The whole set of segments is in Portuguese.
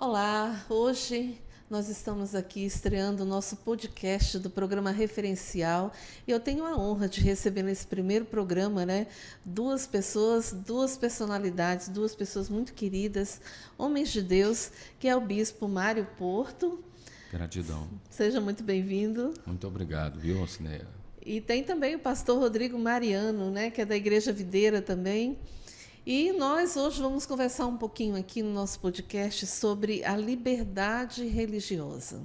Olá, hoje nós estamos aqui estreando o nosso podcast do programa Referencial e eu tenho a honra de receber nesse primeiro programa, duas pessoas, duas personalidades, duas pessoas muito queridas, homens de Deus, que é o Bispo Mário Porto. Gratidão. Seja muito bem-vindo. Muito obrigado, viu, Cineia? E tem também o pastor Rodrigo Mariano, que é da Igreja Videira também. E nós hoje vamos conversar um pouquinho aqui no nosso podcast sobre a liberdade religiosa.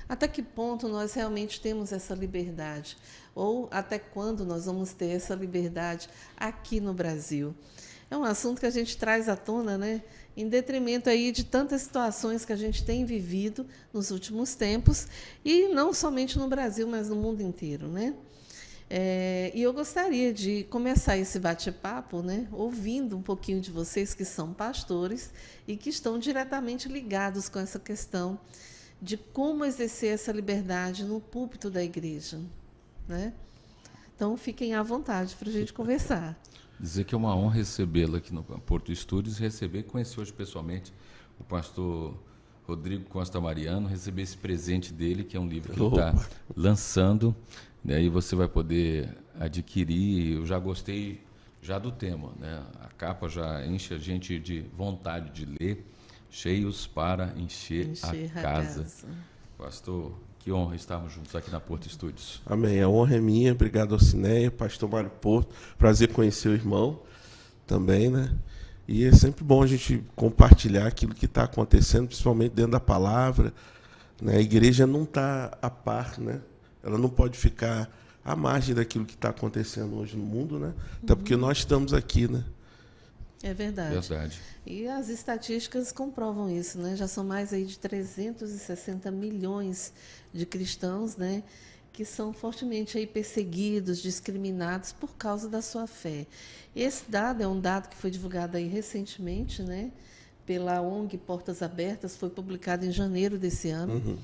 Até que ponto nós realmente temos essa liberdade? Ou até quando nós vamos ter essa liberdade aqui no Brasil? É um assunto que a gente traz à tona, em detrimento aí de tantas situações que a gente tem vivido nos últimos tempos, e não somente no Brasil, mas no mundo inteiro, E eu gostaria de começar esse bate-papo, ouvindo um pouquinho de vocês que são pastores e que estão diretamente ligados com essa questão de como exercer essa liberdade no púlpito da igreja, Então, fiquem à vontade para a gente conversar. Dizer que é uma honra recebê-lo aqui no Porto Estúdios, receber, conhecer hoje pessoalmente o pastor Rodrigo Costa Mariano, receber esse presente dele, que é um livro que ele está lançando. Daí você vai poder adquirir. Eu já gostei já do tema, A capa já enche a gente de vontade de ler, cheios para encher a casa. Pastor, que honra estarmos juntos aqui na Porto Estúdios. Amém, a honra é minha, obrigado ao Cineia, pastor Mário Porto, prazer conhecer o irmão também, E é sempre bom a gente compartilhar aquilo que está acontecendo, principalmente dentro da palavra, A igreja não está a par, Ela não pode ficar à margem daquilo que está acontecendo hoje no mundo, Até porque nós estamos aqui, É verdade. Verdade. E as estatísticas comprovam isso, Já são mais aí de 360 milhões de cristãos, que são fortemente aí perseguidos, discriminados por causa da sua fé. Esse dado é um dado que foi divulgado aí recentemente, pela ONG Portas Abertas, foi publicado em janeiro desse ano.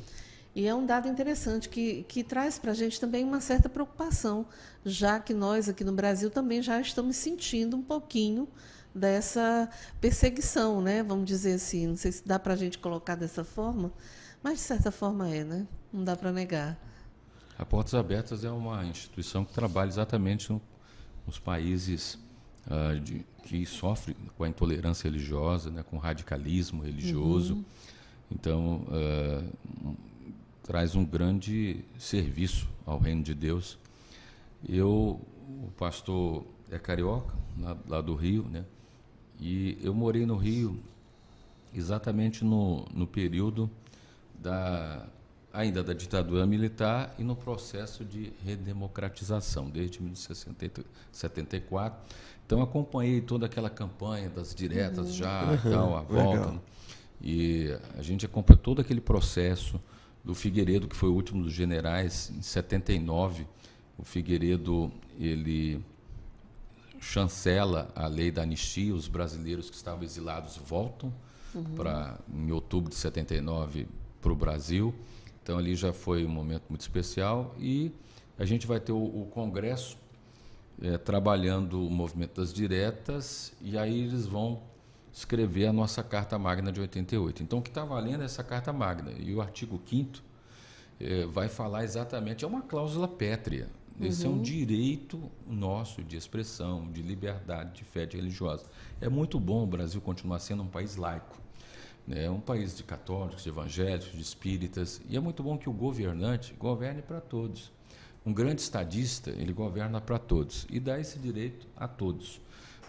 E é um dado interessante que traz para a gente também uma certa preocupação, já que nós aqui no Brasil também já estamos sentindo um pouquinho dessa perseguição, vamos dizer assim. Não sei se dá para a gente colocar dessa forma, mas de certa forma não dá para negar. A Portas Abertas é uma instituição que trabalha exatamente nos países que sofrem com a intolerância religiosa, com o radicalismo religioso. Então, traz um grande serviço ao reino de Deus. O pastor é carioca, lá do Rio, e eu morei no Rio exatamente no período ainda da ditadura militar e no processo de redemocratização, desde 1974. Então, acompanhei toda aquela campanha das diretas já, a volta. E a gente acompanhou todo aquele processo do Figueiredo, que foi o último dos generais, em 79. O Figueiredo, ele chancela a lei da anistia, os brasileiros que estavam exilados voltam em outubro de 79 para o Brasil. Então, ali já foi um momento muito especial e a gente vai ter o Congresso trabalhando o movimento das diretas e aí eles vão escrever a nossa Carta Magna de 88. Então, o que está valendo é essa Carta Magna. E o artigo 5º vai falar exatamente, é uma cláusula pétrea. Esse é um direito nosso de expressão, de liberdade, de fé, de religiosa. É muito bom o Brasil continuar sendo um país laico. É um país de católicos, de evangélicos, de espíritas, e é muito bom que o governante governe para todos. Um grande estadista, ele governa para todos e dá esse direito a todos.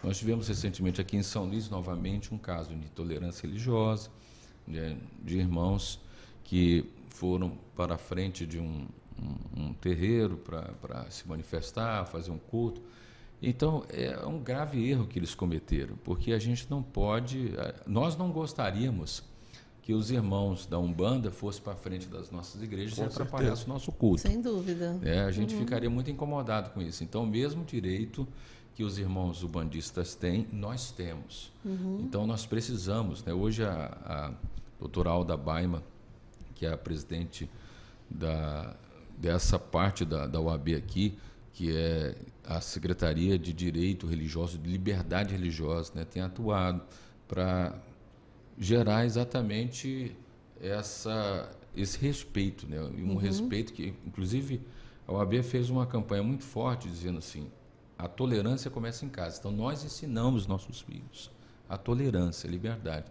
Nós tivemos recentemente aqui em São Luís, novamente, um caso de intolerância religiosa, de irmãos que foram para a frente de um terreiro para se manifestar, fazer um culto. Então, é um grave erro que eles cometeram, porque a gente não pode... Nós não gostaríamos que os irmãos da Umbanda fossem para frente das nossas igrejas e atrapalhassem o nosso culto. Sem dúvida. A gente ficaria muito incomodado com isso. Então, o mesmo direito que os irmãos umbandistas têm, nós temos. Então, nós precisamos... Hoje, a doutora Alda Baima, que é a presidente dessa parte da OAB aqui, que é a Secretaria de Direito Religioso, de Liberdade Religiosa, tem atuado para gerar exatamente esse respeito, né? E um respeito que, inclusive, a OAB fez uma campanha muito forte dizendo assim, a tolerância começa em casa. Então, nós ensinamos nossos filhos a tolerância, a liberdade,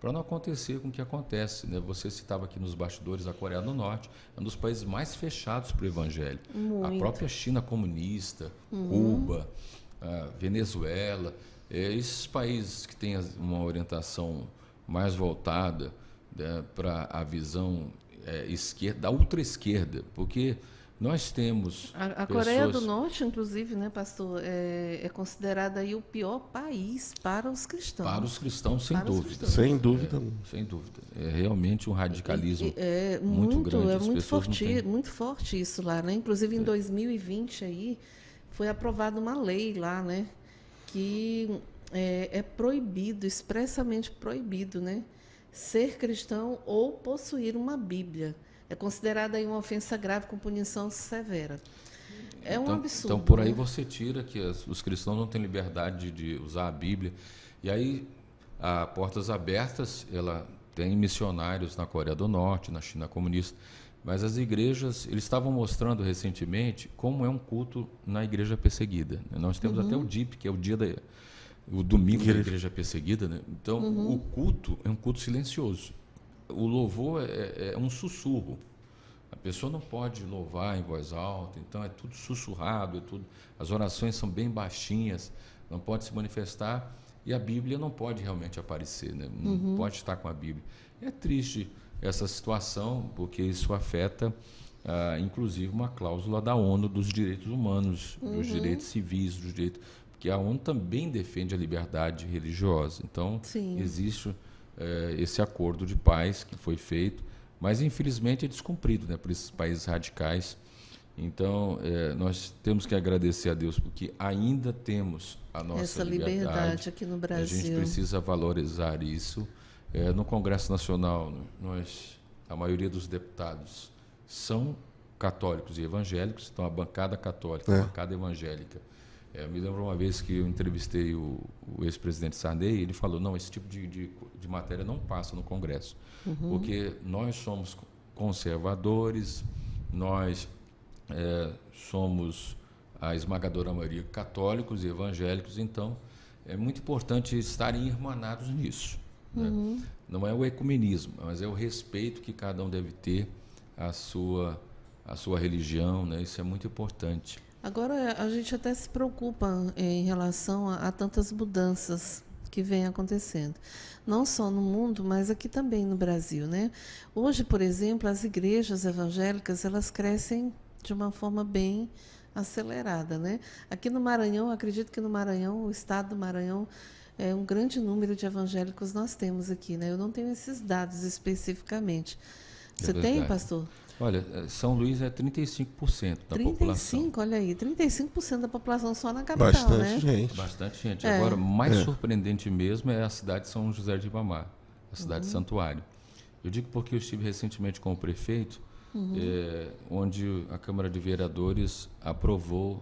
para não acontecer com o que acontece, né? Você citava aqui nos bastidores a Coreia do Norte, é um dos países mais fechados para o evangelho. Muito. A própria China comunista, Cuba, Venezuela, esses países que têm uma orientação mais voltada, né, para a visão esquerda, da ultra-esquerda, porque nós temos A Coreia do Norte, inclusive, né, pastor, é considerada aí o pior país para os cristãos. Para os cristãos, sem dúvida. Sem dúvida. Sem dúvida. É realmente um radicalismo muito grande. É muito forte isso lá, né? Inclusive, em 2020 aí, foi aprovada uma lei lá, né? Que é proibido, expressamente proibido, né? Ser cristão ou possuir uma Bíblia. É considerada aí uma ofensa grave com punição severa. É um absurdo. Então, por aí né? você tira que os cristãos não têm liberdade de usar a Bíblia. E aí, a Portas Abertas, ela tem missionários na Coreia do Norte, na China comunista, mas as igrejas, eles estavam mostrando recentemente como é um culto na igreja perseguida. Nós temos até o DIP, que é o domingo da igreja perseguida, né? Então, o culto é um culto silencioso. O louvor é um sussurro. A pessoa não pode louvar em voz alta, então é tudo sussurrado, as orações são bem baixinhas, não pode se manifestar, e a Bíblia não pode realmente aparecer, né? Não pode estar com a Bíblia. É triste essa situação, porque isso afeta, inclusive, uma cláusula da ONU dos direitos humanos, dos direitos civis, dos direitos... Porque a ONU também defende a liberdade religiosa. Então, existe esse acordo de paz que foi feito, mas, infelizmente, é descumprido, né, por esses países radicais. Então, nós temos que agradecer a Deus, porque ainda temos a nossa essa liberdade aqui no Brasil. A gente precisa valorizar isso. No Congresso Nacional, a maioria dos deputados são católicos e evangélicos, então a bancada católica, a bancada evangélica. Me lembro uma vez que eu entrevistei o ex-presidente Sarney, ele falou, não, esse tipo de matéria não passa no Congresso, porque nós somos conservadores, nós somos a esmagadora maioria católicos e evangélicos, então é muito importante estarem irmanados nisso. Né? Não é o ecumenismo, mas é o respeito que cada um deve ter à sua religião, né? Isso é muito importante. Agora, a gente até se preocupa em relação a tantas mudanças que vêm acontecendo. Não só no mundo, mas aqui também no Brasil, né? Hoje, por exemplo, as igrejas evangélicas, elas crescem de uma forma bem acelerada, né? Aqui no Maranhão, acredito que no Maranhão, o estado do Maranhão, um grande número de evangélicos nós temos aqui, né? Eu não tenho esses dados especificamente. Você tem, pastor? Olha, São Luís é 35% da população. 35%, olha aí, 35% da população só na capital, né? Bastante gente. Agora, mais surpreendente mesmo é a cidade de São José de Ribamar, a cidade santuário. Eu digo porque eu estive recentemente com o prefeito, onde a Câmara de Vereadores aprovou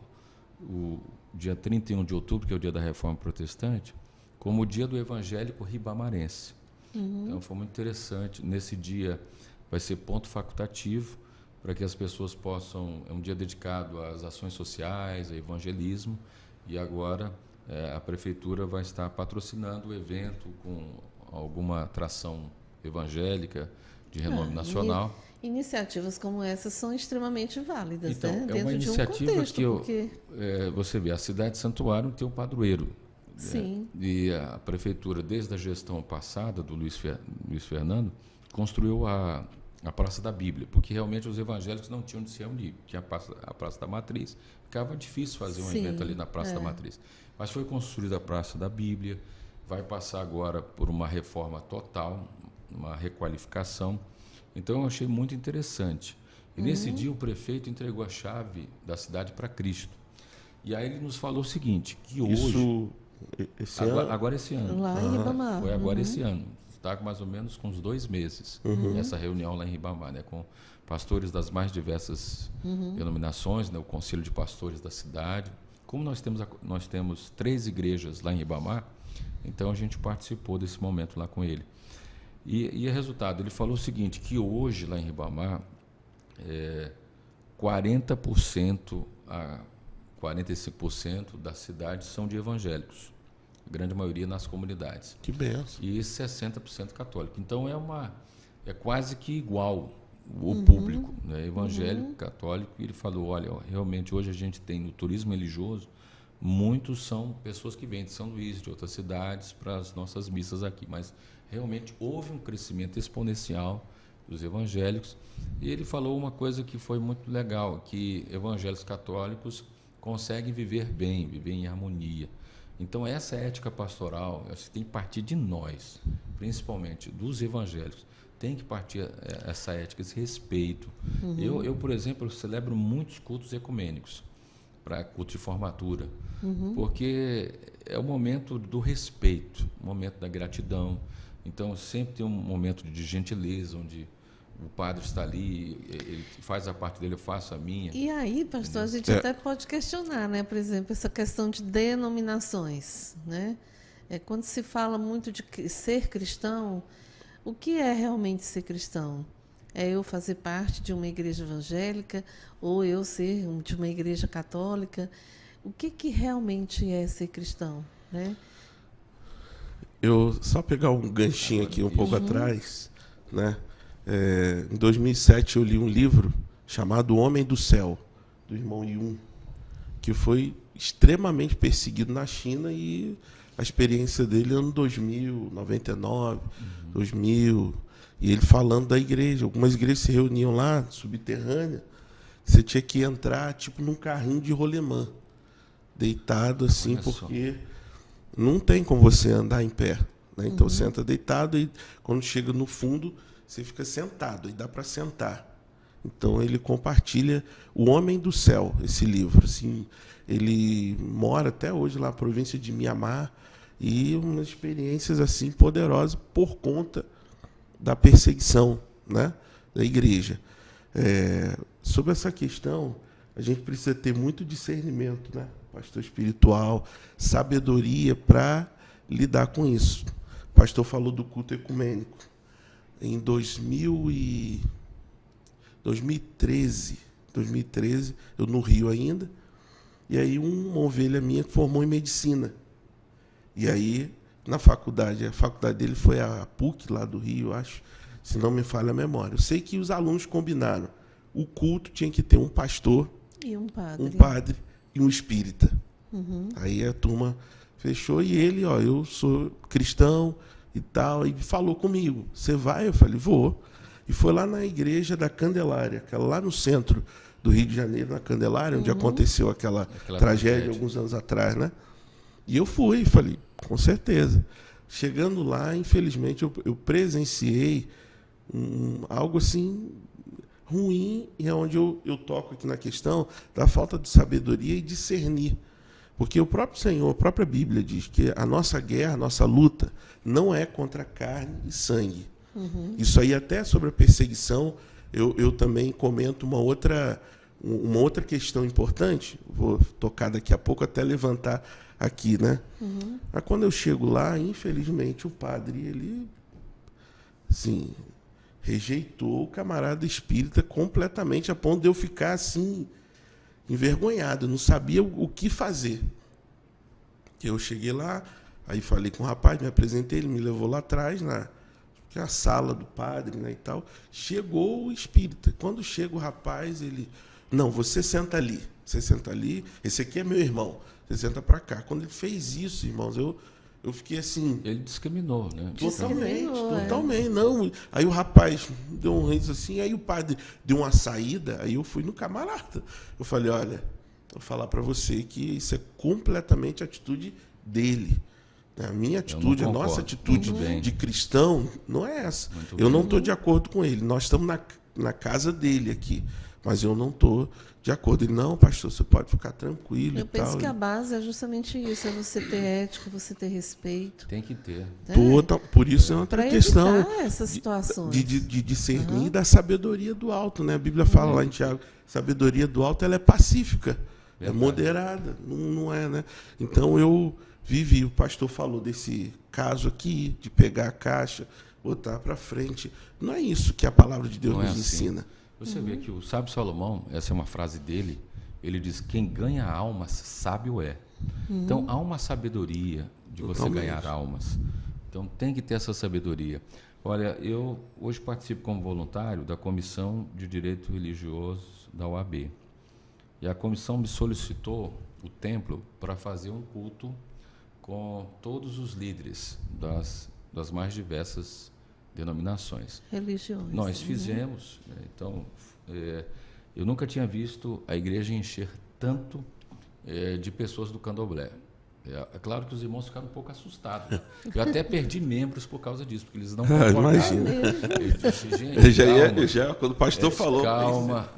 o dia 31 de outubro, que é o dia da Reforma Protestante, como o dia do evangélico ribamarense. Então, foi muito interessante. Nesse dia vai ser ponto facultativo para que as pessoas possam... É um dia dedicado às ações sociais, ao evangelismo, e agora a Prefeitura vai estar patrocinando o evento com alguma atração evangélica de renome nacional. Iniciativas como essas são extremamente válidas, então, né? É uma iniciativa que você vê, a cidade de Santuário tem um padroeiro. Sim. E a Prefeitura, desde a gestão passada do Luiz Fernando, construiu a Praça da Bíblia, porque realmente os evangélicos não tinham de se reunir. Tinha a Praça da Matriz, ficava difícil fazer um evento ali na Praça da Matriz. Mas foi construída a Praça da Bíblia, vai passar agora por uma reforma total, uma requalificação. Então, eu achei muito interessante. E nesse dia, o prefeito entregou a chave da cidade para Cristo. E aí ele nos falou o seguinte, que hoje... Agora esse ano. Lá em Ribamar. Foi agora esse ano. Está mais ou menos com uns 2 meses essa reunião lá em Ribamar, né, com pastores das mais diversas denominações, né, o Conselho de Pastores da cidade. Como nós temos 3 igrejas lá em Ribamar, então a gente participou desse momento lá com ele. E o resultado, ele falou o seguinte, que hoje lá em Ribamar, 40% a 45% da cidade são de evangélicos, a grande maioria nas comunidades. Que benção. E 60% católico. Então é quase que igual o público, né? Evangélico, católico. E ele falou, olha, realmente hoje a gente tem no turismo religioso, muitos são pessoas que vêm de São Luís, de outras cidades, para as nossas missas aqui, mas realmente houve um crescimento exponencial dos evangélicos. E ele falou uma coisa que foi muito legal, que evangélicos católicos conseguem viver bem, viver em harmonia. Então, essa ética pastoral tem que partir de nós, principalmente dos evangélicos. Tem que partir essa ética, esse respeito. Eu, por exemplo, celebro muitos cultos ecumênicos, para culto de formatura, porque é o momento do respeito, o momento da gratidão. Então, sempre tem um momento de gentileza, onde o padre está ali, ele faz a parte dele, eu faço a minha. E aí, pastor, a gente até pode questionar, né? Por exemplo, essa questão de denominações, né? Quando se fala muito de ser cristão, o que é realmente ser cristão? É eu fazer parte de uma igreja evangélica ou eu ser de uma igreja católica? O que realmente é ser cristão, né? Eu só pegar um ganchinho aqui um pouco atrás, né? Em 2007 eu li um livro chamado O Homem do Céu, do irmão Yun, que foi extremamente perseguido na China, e a experiência dele é ano 2000, 99, 2000, e ele falando da igreja. Algumas igrejas se reuniam lá, subterrânea, você tinha que entrar tipo num carrinho de rolemã, deitado assim, porque não tem como você andar em pé, né? Então você entra deitado e quando chega no fundo você fica sentado, e dá para sentar. Então ele compartilha O Homem do Céu, esse livro. Assim, ele mora até hoje lá na província de Mianmar, e umas experiências assim poderosas por conta da perseguição, né, da igreja. Sobre essa questão, a gente precisa ter muito discernimento, né, pastor espiritual, sabedoria para lidar com isso. O pastor falou do culto ecumênico. Em 2013, eu no Rio ainda, e aí uma ovelha minha formou em medicina. E aí, na faculdade, a faculdade dele foi a PUC, lá do Rio, acho, se não me falha a memória. Eu sei que os alunos combinaram. O culto tinha que ter um pastor, um padre e um espírita. Aí a turma fechou, e ele, eu sou cristão e tal, e falou comigo, você vai? Eu falei, vou. E foi lá na igreja da Candelária, aquela lá no centro do Rio de Janeiro, na Candelária, onde aconteceu aquela tragédia alguns anos atrás, né? E eu fui, falei, com certeza. Chegando lá, infelizmente, eu presenciei algo assim ruim, e é onde eu toco aqui na questão da falta de sabedoria e discernir. Porque o próprio Senhor, a própria Bíblia diz que a nossa guerra, a nossa luta, não é contra carne e sangue. Isso aí, até sobre a perseguição, eu também comento uma outra questão importante, vou tocar daqui a pouco, até levantar aqui, né? Mas quando eu chego lá, infelizmente, o padre, ele, assim, rejeitou o camarada espírita completamente, a ponto de eu ficar, assim, envergonhado, não sabia o que fazer. Eu cheguei lá, aí falei com o rapaz, me apresentei, ele me levou lá atrás, na sala do padre, né, e tal. Chegou o espírita. Quando chega o rapaz, ele... Não, você senta ali, esse aqui é meu irmão, você senta para cá. Quando ele fez isso, irmãos, eu fiquei assim... Ele discriminou, né? Totalmente, não. Aí o rapaz deu um riso assim, aí o padre deu uma saída, aí eu fui no camarada. Eu falei, olha, vou falar para você que isso é completamente atitude dele. A minha atitude, a nossa atitude de cristão não é essa. Eu não estou de acordo com ele. Nós estamos na casa dele aqui, mas eu não estou de acordo. Ele, não, pastor, você pode ficar tranquilo. Eu penso que a base é justamente isso, é você ter ética, você ter respeito. Tem que ter. Por isso é outra questão essas situações. De discernir da sabedoria do alto, né? A Bíblia fala lá em Tiago, sabedoria do alto, ela é pacífica, é moderada, não é, né? Então eu vivi, o pastor falou desse caso aqui, de pegar a caixa, botar para frente. Não é isso que a palavra de Deus Não é nos assim. ensina. Você vê que o sábio Salomão, essa é uma frase dele, ele diz: quem ganha almas, sábio é. Então, há uma sabedoria de você Totalmente. ganhar almas. Então, tem que ter essa sabedoria. Olha, eu hoje participo como voluntário da Comissão de Direito Religioso da OAB. E a comissão me solicitou o templo para fazer um culto com todos os líderes das mais diversas denominações. Religiões. Nós fizemos, né? Então, eu nunca tinha visto a igreja encher tanto de pessoas do Candomblé. É claro que os irmãos ficaram um pouco assustados, né? Eu até perdi membros por causa disso, porque eles não concordaram. Imagina. Eu disse, gente, Quando o pastor falou. calma.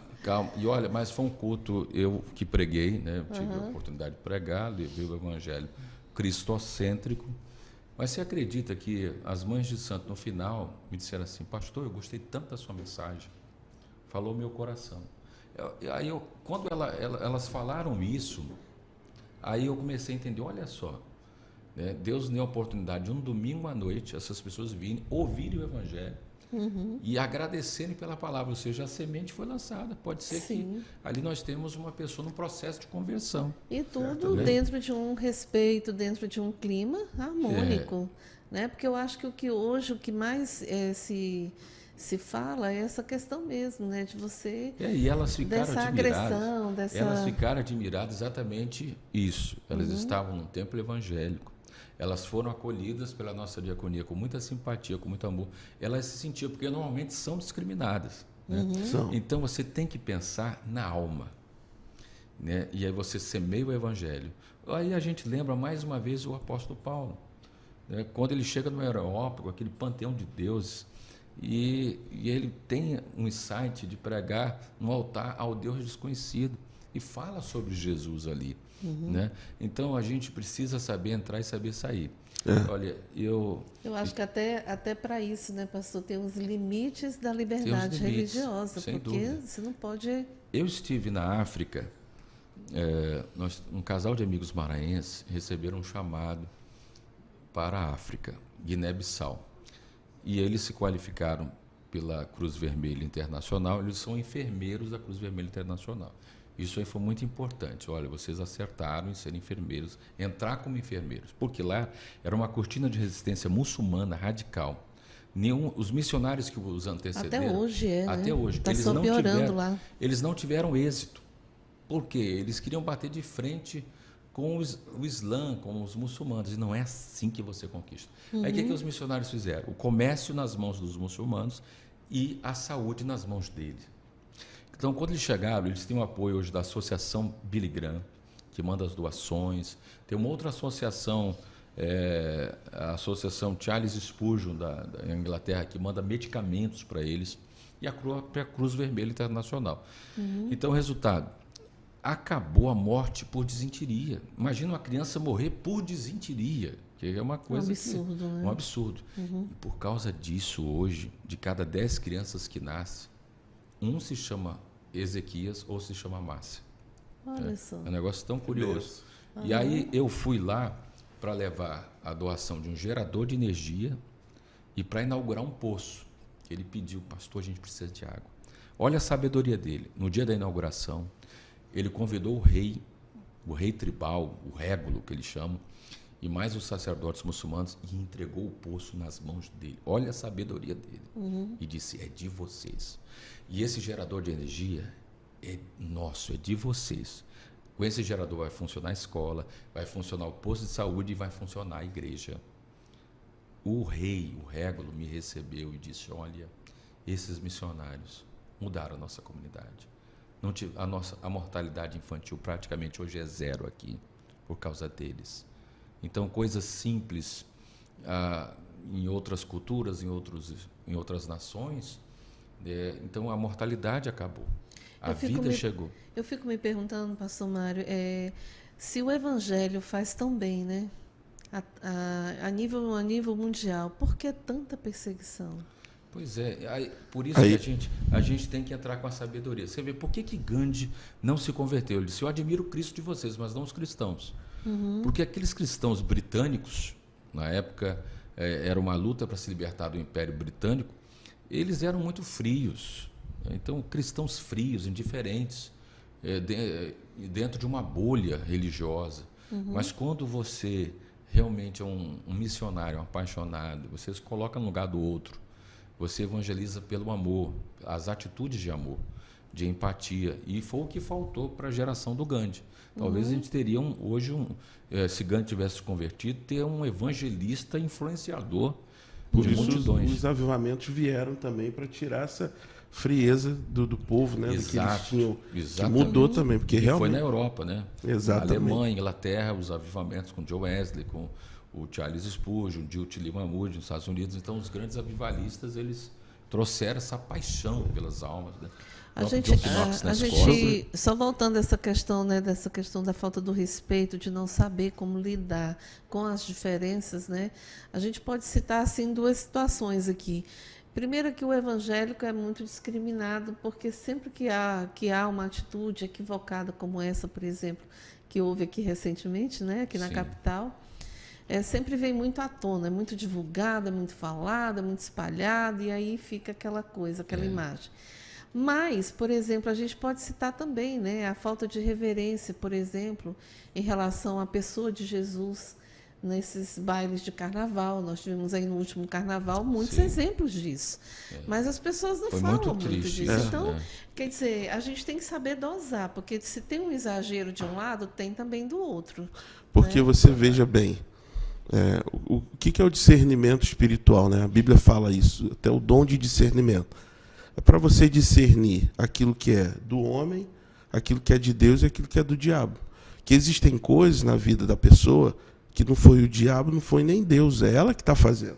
E olha, mas foi um culto, eu que preguei, né? Eu tive a oportunidade de pregar, levei o evangelho cristocêntrico. Mas você acredita que as mães de santo, no final, me disseram assim: pastor, eu gostei tanto da sua mensagem, falou meu coração. Aí, quando elas falaram isso, aí eu comecei a entender, olha só, né, Deus deu a oportunidade de um domingo à noite, essas pessoas virem, ouvirem o evangelho e agradecerem pela palavra, ou seja, a semente foi lançada. Pode ser que ali nós temos uma pessoa num processo de conversão. E tudo dentro de um respeito, dentro de um clima harmônico, né? Porque eu acho que hoje o que mais se fala é essa questão mesmo, né? De você E elas ficaram dessa admiradas. agressão, dessa... Elas ficaram admiradas exatamente isso. Elas estavam num templo evangélico. Elas foram acolhidas pela nossa diaconia com muita simpatia, com muito amor. Elas se sentiam, porque normalmente são discriminadas, né? Então você tem que pensar na alma, né? E aí você semeia o evangelho. Aí a gente lembra mais uma vez o apóstolo Paulo, né? Quando ele chega no Areópago, aquele panteão de deuses, e ele tem um insight de pregar no altar ao Deus desconhecido e fala sobre Jesus ali, né? Então a gente precisa saber entrar e saber sair. Olha, eu acho que até para isso, né, pastor, tem os limites da liberdade limites, religiosa, sem porque dúvida. você não pode... Eu estive na África, um casal de amigos maranhenses receberam um chamado para a África, Guiné-Bissau. E eles se qualificaram pela Cruz Vermelha Internacional, eles são enfermeiros da Cruz Vermelha Internacional. Isso aí foi muito importante. Olha, vocês acertaram em ser enfermeiros, entrar como enfermeiros, porque lá era uma cortina de resistência muçulmana radical. Os missionários que os antecederam... Até hoje Até hoje. Está só piorando lá. Eles não tiveram êxito. Por quê? Eles queriam bater de frente com o Islã, com os muçulmanos, e não é assim que você conquista. Aí o que os missionários fizeram? O comércio nas mãos dos muçulmanos e a saúde nas mãos deles. Então, quando eles chegaram, eles têm o apoio hoje da Associação Billy Graham, que manda as doações, tem uma outra associação, a Associação Charles Spurgeon, da Inglaterra, que manda medicamentos para eles, e a própria Cruz Vermelha Internacional. Então, o resultado, acabou a morte por desinteria. Imagina uma criança morrer por desinteria, que é uma coisa... Um absurdo, né? Um absurdo. E por causa disso, hoje, de cada 10 crianças que nascem, um se chama Ezequias ou se chama Márcia. Olha só. É um negócio tão curioso. E aí eu fui lá para levar a doação de um gerador de energia e para inaugurar um poço. Ele pediu, pastor, a gente precisa de água. Olha a sabedoria dele. No dia da inauguração, ele convidou o rei tribal, o régulo que eles chamam, e mais os sacerdotes muçulmanos, e entregou o poço nas mãos dele. Olha a sabedoria dele. E disse, é de vocês. E esse gerador de energia é nosso, é de vocês. Com esse gerador vai funcionar a escola, vai funcionar o posto de saúde e vai funcionar a igreja. O rei, o régulo, me recebeu e disse, olha, esses missionários mudaram a nossa comunidade. A mortalidade infantil praticamente hoje é 0 aqui, por causa deles. Então, coisas simples em outras culturas, em outras nações, então a mortalidade acabou. A vida chegou. Eu fico me perguntando, pastor Mário, se o evangelho faz tão bem, né? A nível mundial, por que tanta perseguição? Pois é, por isso que a gente tem que entrar com a sabedoria. Você vê, por que Gandhi não se converteu? Ele disse, eu admiro o Cristo de vocês, mas não os cristãos. Porque aqueles cristãos britânicos, na época, era uma luta para se libertar do Império Britânico, eles eram muito frios. Então, cristãos frios, indiferentes, dentro de uma bolha religiosa. Mas quando você realmente é um missionário, um apaixonado, você se coloca no lugar do outro, você evangeliza pelo amor, as atitudes de amor, de empatia. E foi o que faltou para a geração do Gandhi. Talvez a gente teria hoje, se Gandhi tivesse se convertido, ter um evangelista influenciador Por de isso multidões. os avivamentos vieram também para tirar essa frieza do povo, né? Do que eles tinham, que exatamente. mudou também, porque E realmente... foi na Europa, né? Exatamente. Alemanha, Inglaterra, os avivamentos com Joe Wesley, com o Charles Spurgeon, Dilthey Lee Mahmood nos Estados Unidos. Então, os grandes avivalistas, eles trouxeram essa paixão pelas almas, né? A gente, só voltando a essa questão, né, dessa questão da falta do respeito, de não saber como lidar com as diferenças, né? A gente pode citar assim duas situações aqui. Primeiro, que o evangélico é muito discriminado, porque sempre que há uma atitude equivocada como essa, por exemplo, que houve aqui recentemente, né, aqui na Sim. capital, sempre vem muito à tona, é muito divulgada, é muito falada, é muito espalhada, e aí fica aquela coisa, aquela imagem. Mas, por exemplo, a gente pode citar também, né, a falta de reverência, por exemplo, em relação à pessoa de Jesus nesses bailes de carnaval. Nós tivemos aí no último carnaval muitos Sim. exemplos disso. Mas as pessoas não Foi falam muito muito triste, disso. né? Então, quer dizer, a gente tem que saber dosar, porque se tem um exagero de um lado, tem também do outro. Porque né? você veja bem, o que é o discernimento espiritual, né? A Bíblia fala isso, até o dom de discernimento. É para você discernir aquilo que é do homem, aquilo que é de Deus e aquilo que é do diabo. Que existem coisas na vida da pessoa que não foi o diabo, não foi nem Deus, é ela que está fazendo.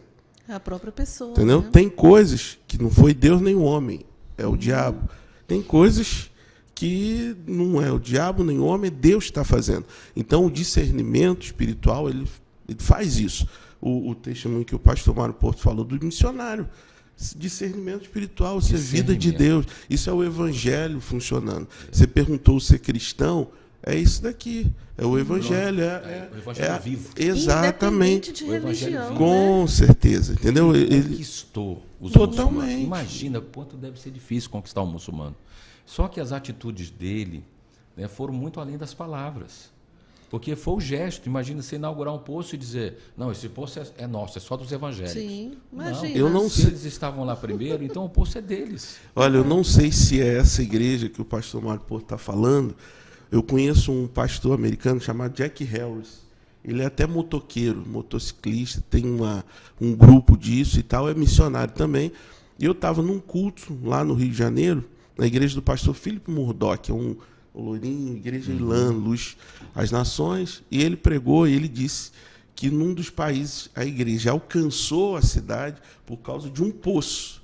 É a própria pessoa. Entendeu? Né? Tem coisas que não foi Deus nem o homem, é o diabo. Tem coisas que não é o diabo nem o homem, é Deus que está fazendo. Então, o discernimento espiritual, ele faz isso. O testemunho que o pastor Mário Porto falou do missionário. Discernimento espiritual, isso é vida de Deus. Isso é o evangelho funcionando. Você perguntou se é cristão, é isso daqui. É o evangelho. O evangelho vivo. Exatamente. De religião, Com certeza. Entendeu? Ele conquistou os Totalmente. muçulmanos. Imagina quanto deve ser difícil conquistar um muçulmano. Só que as atitudes dele, né, foram muito além das palavras. Porque foi o gesto. Imagina você inaugurar um poço e dizer, não, esse poço é nosso, é só dos evangélicos. Sim, imagina. Eu não Se sei. eles estavam lá primeiro, então o poço é deles. Olha, eu não sei se é essa igreja que o pastor Mário Porto está falando. Eu conheço um pastor americano chamado Jack Harris. Ele é até motoqueiro, motociclista, tem um grupo disso e tal, é missionário também. E eu estava num culto lá no Rio de Janeiro, na igreja do pastor Philip Murdoch, é um loirinho, igreja Ilan, Luz às Nações, e ele pregou e ele disse que num dos países a igreja alcançou a cidade por causa de um poço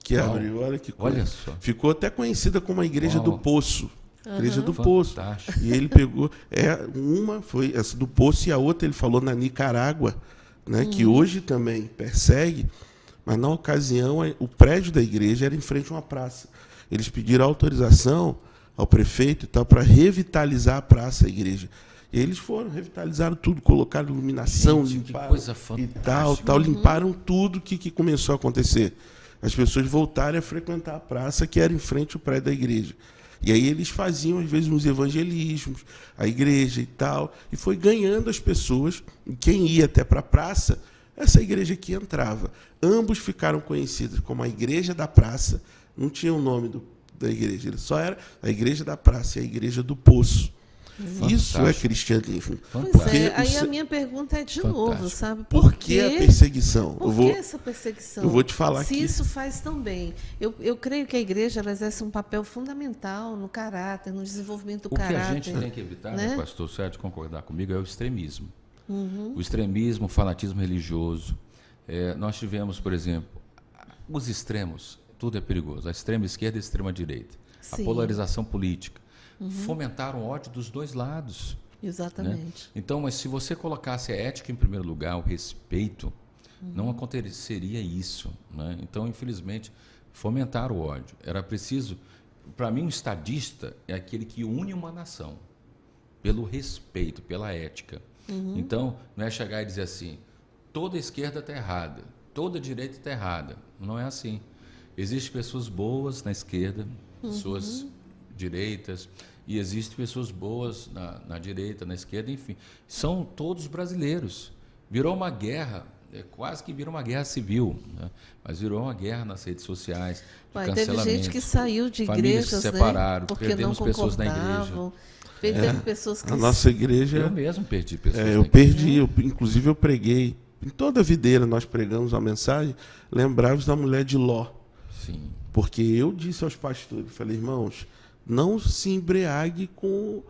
que abriu. Olha que coisa. Olha só. Ficou até conhecida como a igreja do Poço. Igreja do Fantástico. Poço. E ele pegou, uma foi essa do Poço e a outra ele falou na Nicarágua, né, que hoje também persegue, mas na ocasião o prédio da igreja era em frente a uma praça. Eles pediram autorização ao prefeito e tal para revitalizar a praça, a igreja. E eles foram, revitalizaram tudo, colocaram iluminação, Gente, limparam que coisa e fantástica. tal, limparam tudo que começou a acontecer. As pessoas voltaram a frequentar a praça que era em frente ao prédio da igreja. E aí eles faziam, às vezes, uns evangelismos, a igreja e tal, e foi ganhando as pessoas, e quem ia até para a praça, essa igreja que entrava. Ambos ficaram conhecidos como a igreja da praça, não tinha o nome da igreja, ele só era a igreja da praça e a igreja do poço. Isso é cristianismo. Pois é, aí a minha pergunta é de novo, sabe? Por que a perseguição? Por que essa perseguição? Eu vou te falar Se isso faz tão bem. Eu creio que a igreja ela exerce um papel fundamental no caráter, no desenvolvimento do caráter. O que a gente tem que evitar, né? pastor Sérgio, concordar comigo, é o extremismo. O extremismo, o fanatismo religioso. Nós tivemos, por exemplo, os extremos, tudo é perigoso. A extrema esquerda e a extrema direita. Sim. A polarização política. Fomentaram ódio dos dois lados. Exatamente. Né? Então, mas se você colocasse a ética em primeiro lugar, o respeito, não aconteceria isso. Né? Então, infelizmente, fomentaram o ódio. Era preciso... Para mim, um estadista é aquele que une uma nação pelo respeito, pela ética. Então, não é chegar e dizer assim, toda esquerda está errada, toda direita está errada. Não é assim. Existem pessoas boas na esquerda, pessoas direitas, e existem pessoas boas na direita, na esquerda, enfim. São todos brasileiros. Virou uma guerra, quase que virou uma guerra civil, né? Mas virou uma guerra nas redes sociais, de teve gente que saiu de famílias igrejas, que se separaram, né? Porque perdemos não pessoas na igreja. Perdemos pessoas que... A nossa igreja... Eu mesmo perdi pessoas. Eu perdi, inclusive eu preguei. Em toda a videira nós pregamos uma mensagem, lembrávamos da mulher de Ló. Sim. Porque eu disse aos pastores, falei, irmãos, não se embriague com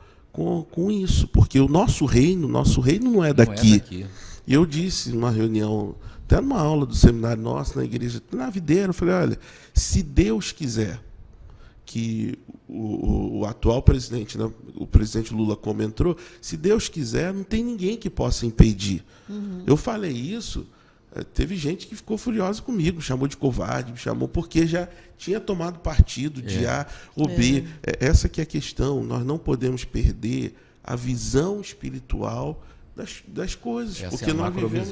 isso, porque o nosso reino não é daqui. E eu disse numa reunião, até numa aula do seminário nosso, na igreja, na videira, eu falei, olha, se Deus quiser que o atual presidente, né, o presidente Lula comentou, se Deus quiser, não tem ninguém que possa impedir. Eu falei isso, teve gente que ficou furiosa comigo, me chamou de covarde, me chamou porque já tinha tomado partido de A ou B. Essa que é a questão, nós não podemos perder a visão espiritual das coisas, essa porque é a nós vivemos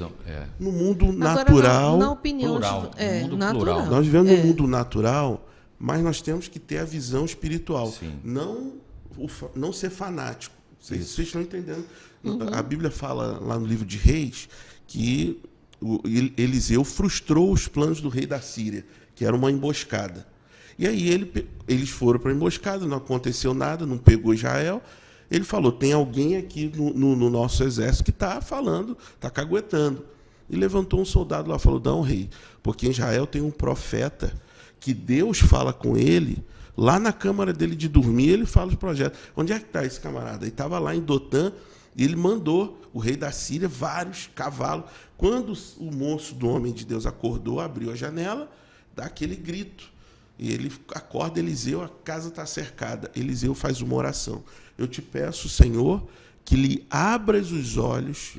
no mundo Agora, natural. na opinião plural, mundo natural. plural. Nós vivemos no mundo natural, mas nós temos que ter a visão espiritual. Sim. Não ser fanático. Vocês estão entendendo? A Bíblia fala lá no livro de Reis que Eliseu frustrou os planos do rei da Síria, que era uma emboscada. E aí eles foram para a emboscada, não aconteceu nada, não pegou Israel. Ele falou, tem alguém aqui no nosso exército que está falando, está caguetando. E levantou um soldado lá e falou, não, rei, porque em Israel tem um profeta que Deus fala com ele, lá na câmara dele de dormir, ele fala os projetos. Onde é que está esse camarada? Ele estava lá em Dotã, e ele mandou o rei da Síria vários cavalos. Quando o moço do homem de Deus acordou, abriu a janela, dá aquele grito. E ele acorda Eliseu, a casa está cercada. Eliseu faz uma oração. Eu te peço, Senhor, que lhe abras os olhos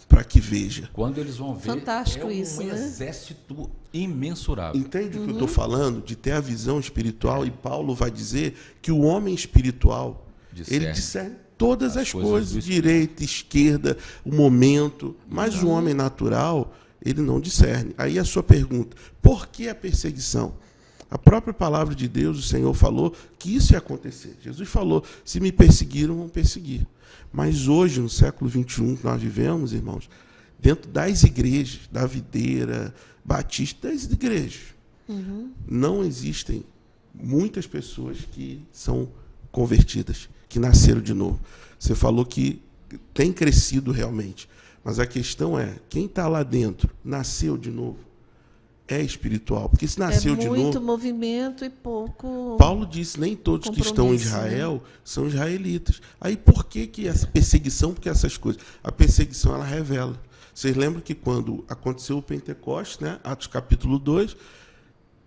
para que veja. Quando eles vão ver, fantástico um exército imensurável. Entende o que eu estou falando? De ter a visão espiritual, e Paulo vai dizer que o homem espiritual, ele discerne todas as coisas direita, esquerda, o momento, mas o homem natural, ele não discerne. Aí a sua pergunta, por que a perseguição? A própria palavra de Deus, o Senhor falou que isso ia acontecer. Jesus falou, se me perseguiram, vão perseguir. Mas hoje, no século XXI que nós vivemos, irmãos, dentro das igrejas, da videira, batista, das igrejas, não existem muitas pessoas que são convertidas, que nasceram de novo. Você falou que tem crescido realmente, mas a questão é, quem está lá dentro nasceu de novo? É espiritual, porque se nasceu de novo... É muito movimento e pouco... Paulo disse, nem todos que estão em Israel são israelitas. Aí por que essa perseguição? Porque essas coisas... A perseguição, ela revela. Vocês lembram que quando aconteceu o Pentecostes, né? Atos capítulo 2,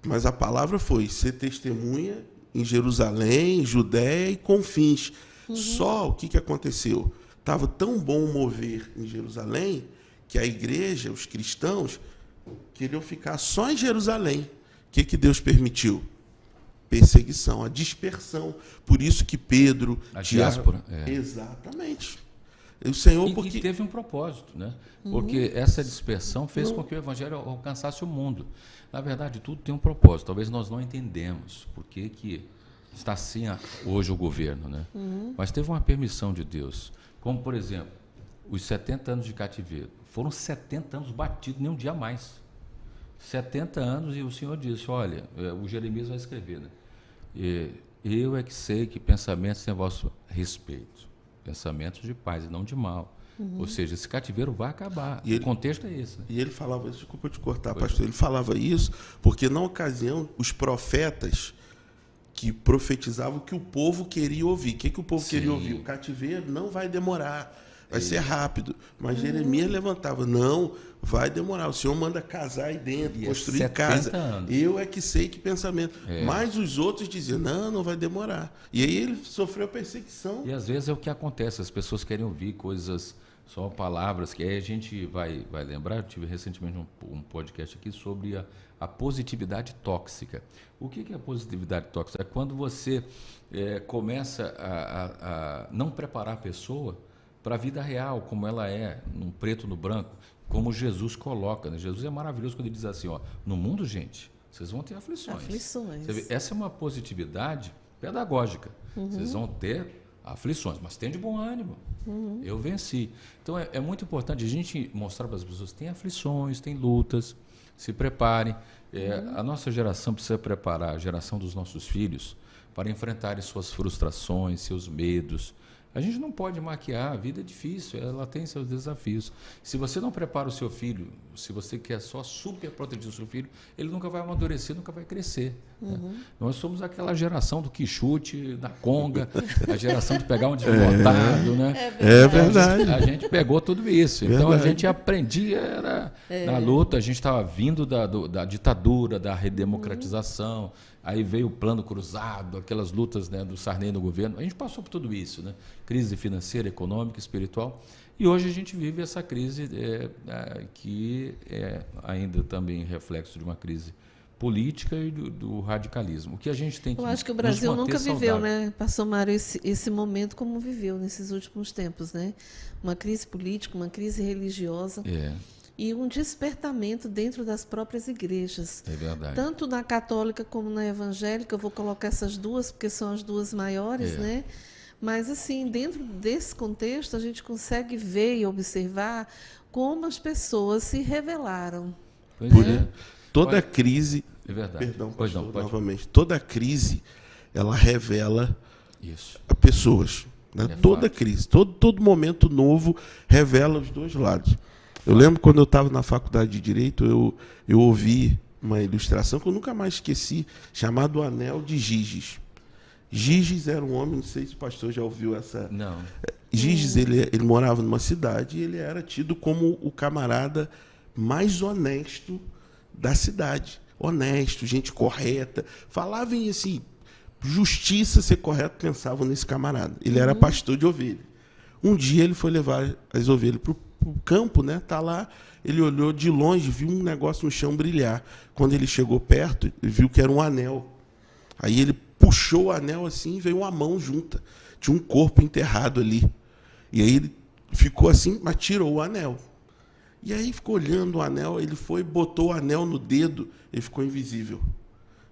mas a palavra foi ser testemunha em Jerusalém, Judéia e confins. Só o que aconteceu? Estava tão bom o mover em Jerusalém que a igreja, os cristãos, queriam ficar só em Jerusalém. O que Deus permitiu? Perseguição, a dispersão. Por isso que Pedro... A diáspora. Exatamente. O Senhor, e teve um propósito, né? Porque essa dispersão fez com que o evangelho alcançasse o mundo. Na verdade, tudo tem um propósito. Talvez nós não entendemos por que está assim hoje o governo, né? Mas teve uma permissão de Deus. Como, por exemplo, os 70 anos de cativeiro. Foram 70 anos batidos, nem um dia a mais. 70 anos, e o Senhor disse, olha, o Jeremias vai escrever, né? Eu é que sei que pensamentos têm a vosso respeito. Pensamentos de paz e não de mal. Ou seja, esse cativeiro vai acabar. O contexto é esse. Né? E ele falava isso, desculpa te cortar, pastor, ele falava isso porque, na ocasião, os profetas que profetizavam que o povo queria ouvir. O que o povo queria ouvir? O cativeiro não vai demorar, vai ser rápido. Mas Jeremias levantava, não, vai demorar. O Senhor manda casar aí dentro, construir casa. Anos. Eu é que sei que pensamento. Mas os outros diziam, não vai demorar. E aí ele sofreu perseguição. E às vezes é o que acontece, as pessoas querem ouvir coisas, só palavras, que aí a gente vai lembrar. Eu tive recentemente um podcast aqui sobre a positividade tóxica. O que é a positividade tóxica? É quando você começa a não preparar a pessoa para a vida real, como ela é, no preto no branco. como Jesus coloca, né? Jesus é maravilhoso quando ele diz assim, ó, no mundo, gente, vocês vão ter aflições. Você vê, essa é uma positividade pedagógica. Vocês vão ter aflições, mas tem de bom ânimo. Eu venci. Então é muito importante a gente mostrar para as pessoas, tem aflições, tem lutas, se preparem. A nossa geração precisa preparar a geração dos nossos filhos para enfrentarem suas frustrações, seus medos. A gente não pode maquiar, a vida é difícil, ela tem seus desafios. Se você não prepara o seu filho, se você quer só super proteger o seu filho, ele nunca vai amadurecer, nunca vai crescer. Né? Nós somos aquela geração do quichute, da conga, a geração de pegar um desbotado. Né? É verdade. A gente pegou tudo isso. Então Verdade. a gente aprendia na luta, a gente estava vindo da ditadura, da redemocratização. Aí veio o plano cruzado, aquelas lutas, né, do Sarney no governo. A gente passou por tudo isso, né? Crise financeira, econômica, espiritual. E hoje a gente vive essa crise que é ainda também reflexo de uma crise política e do radicalismo. O que a gente tem que Eu acho que o Brasil nunca viveu, né, Pastor Mário, esse momento como viveu nesses últimos tempos, né? Uma crise política, uma crise religiosa. E um despertamento dentro das próprias igrejas. É verdade. Tanto na católica como na evangélica, eu vou colocar essas duas, porque são as duas maiores, né? Mas, assim, dentro desse contexto, a gente consegue ver e observar como as pessoas se revelaram. Toda crise... É verdade. Perdão, pois pastor, não, pode. novamente. Toda crise, ela revela Isso. a pessoas. Né? Toda crise, todo momento novo revela os dois lados. Eu lembro quando eu estava na faculdade de Direito, eu ouvi uma ilustração que eu nunca mais esqueci, chamado O Anel de Giges. Giges era um homem, não sei se o pastor já ouviu essa... Não. Giges, ele morava numa cidade e ele era tido como o camarada mais honesto da cidade. Honesto, gente correta. Falava em, assim, justiça, ser correto, pensavam nesse camarada. Ele era pastor de ovelha. Um dia ele foi levar as ovelhas para o campo, né? Tá lá, ele olhou de longe, viu um negócio no chão brilhar. Quando ele chegou perto, ele viu que era um anel. Aí ele puxou o anel assim e veio uma mão junta. Tinha um corpo enterrado ali. E aí ele ficou assim, mas tirou o anel. E aí ficou olhando o anel, ele foi, botou o anel no dedo, ele ficou invisível.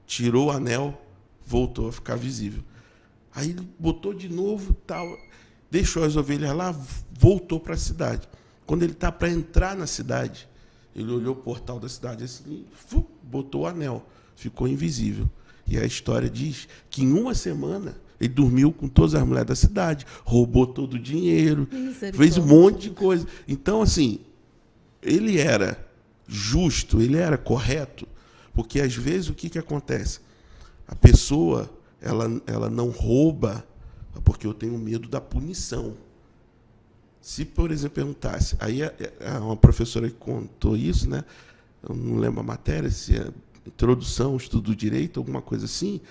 Tirou o anel, voltou a ficar visível. Aí ele botou de novo, tal, deixou as ovelhas lá, voltou para a cidade. Quando ele está para entrar na cidade, ele olhou o portal da cidade assim, botou o anel, ficou invisível. E a história diz que em uma semana ele dormiu com todas as mulheres da cidade, roubou todo o dinheiro, fez um monte de coisa. Então, assim, ele era justo, ele era correto, porque às vezes o que acontece? A pessoa, ela não rouba porque eu tenho medo da punição. Se, por exemplo, perguntasse, aí uma professora que contou isso, né? Eu não lembro a matéria, se é introdução, estudo do direito, alguma coisa assim,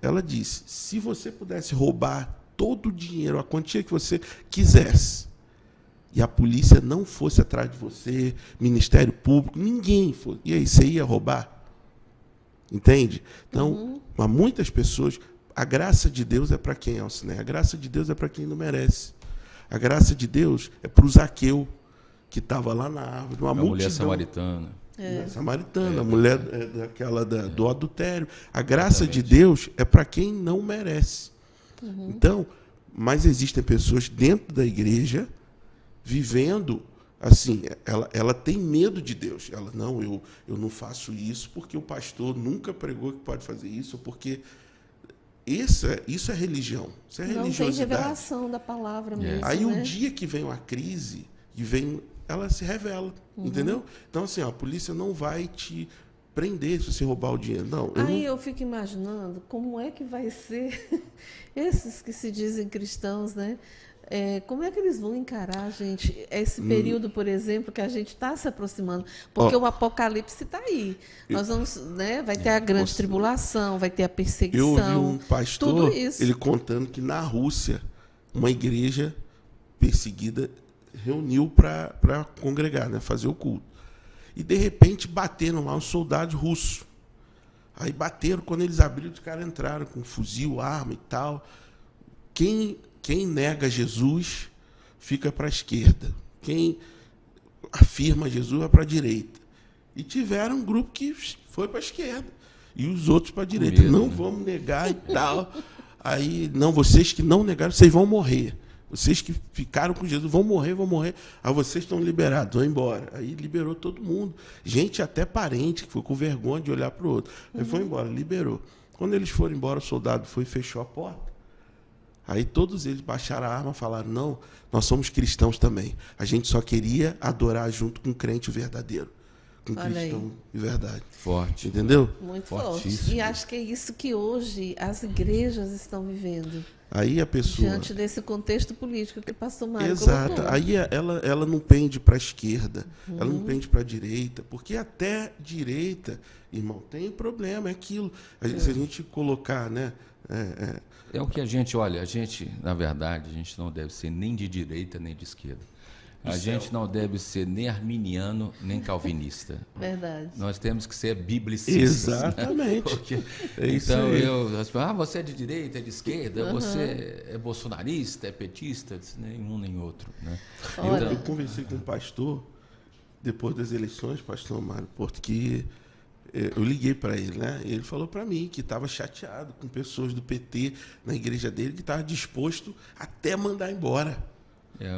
ela disse, se você pudesse roubar todo o dinheiro, a quantia que você quisesse, e a polícia não fosse atrás de você, Ministério Público, ninguém fosse, e aí você ia roubar? Entende? Então, mas muitas pessoas, a graça de Deus é para quem, Alciné? A graça de Deus é para quem não merece. A graça de Deus é para o Zaqueu, que estava lá na árvore, uma multidão. Mulher samaritana. Samaritana, a mulher do adultério. A graça de Deus é para quem não merece. Então, mas existem pessoas dentro da igreja vivendo assim, ela tem medo de Deus. Ela, não, eu não faço isso porque o pastor nunca pregou que pode fazer isso, porque isso é religião. Isso é religiosidade. Não tem revelação da palavra mesmo. Aí né? o dia que vem uma crise, ela se revela, entendeu? Então, assim, a polícia não vai te prender se você roubar o dinheiro. Não, eu fico imaginando como é que vai ser esses que se dizem cristãos, né? Como é que eles vão encarar, gente, esse período, por exemplo, que a gente está se aproximando? Porque o Apocalipse está aí. Nós vamos, né? Vai ter a grande tribulação, vai ter a perseguição. Eu ouvi um pastor, tudo isso. Ele contando que na Rússia, uma igreja perseguida reuniu para congregar, né, fazer o culto. E, de repente, bateram lá os soldados russos. Aí bateram, quando eles abriram, os caras entraram com fuzil, arma e tal. Quem nega Jesus fica para a esquerda. afirma Jesus, vai para a direita. E tiveram um grupo que foi para a esquerda. E os outros para a direita. Medo, não né? vamos negar e tal. Aí, não, vocês que não negaram, vocês vão morrer. Vocês que ficaram com Jesus vão morrer, vão morrer. Aí vocês estão liberados, vão embora. Aí liberou todo mundo. Gente, até parente, que ficou com vergonha de olhar para o outro. Aí foi embora, liberou. Quando eles foram embora, o soldado foi e fechou a porta. Aí todos eles baixaram a arma e falaram, não, nós somos cristãos também. A gente só queria adorar junto com um crente verdadeiro. Com Olha cristão aí. de verdade. Forte. Entendeu? Muito forte. Fortíssimo. E acho que é isso que hoje as igrejas estão vivendo, Aí a pessoa... diante desse contexto político que o pastor Mário Exato. colocou. Aí ela não pende para a esquerda, ela não pende para a direita, porque até direita, irmão, tem problema, é aquilo. Se a gente colocar, né? É o que a gente, olha, a gente, na verdade, a gente não deve ser nem de direita nem de esquerda. A gente não deve ser nem arminiano nem calvinista. Verdade. Nós temos que ser biblicistas. Exatamente. Né? Porque, É isso então, aí. você é de direita, é de esquerda, você é bolsonarista, é petista, nenhum nem outro. Né? Olha. Eu conversei com um pastor, depois das eleições, pastor Mário Porto, que eu liguei para ele, né? E ele falou para mim que estava chateado com pessoas do PT na igreja dele, que estava disposto até mandar embora.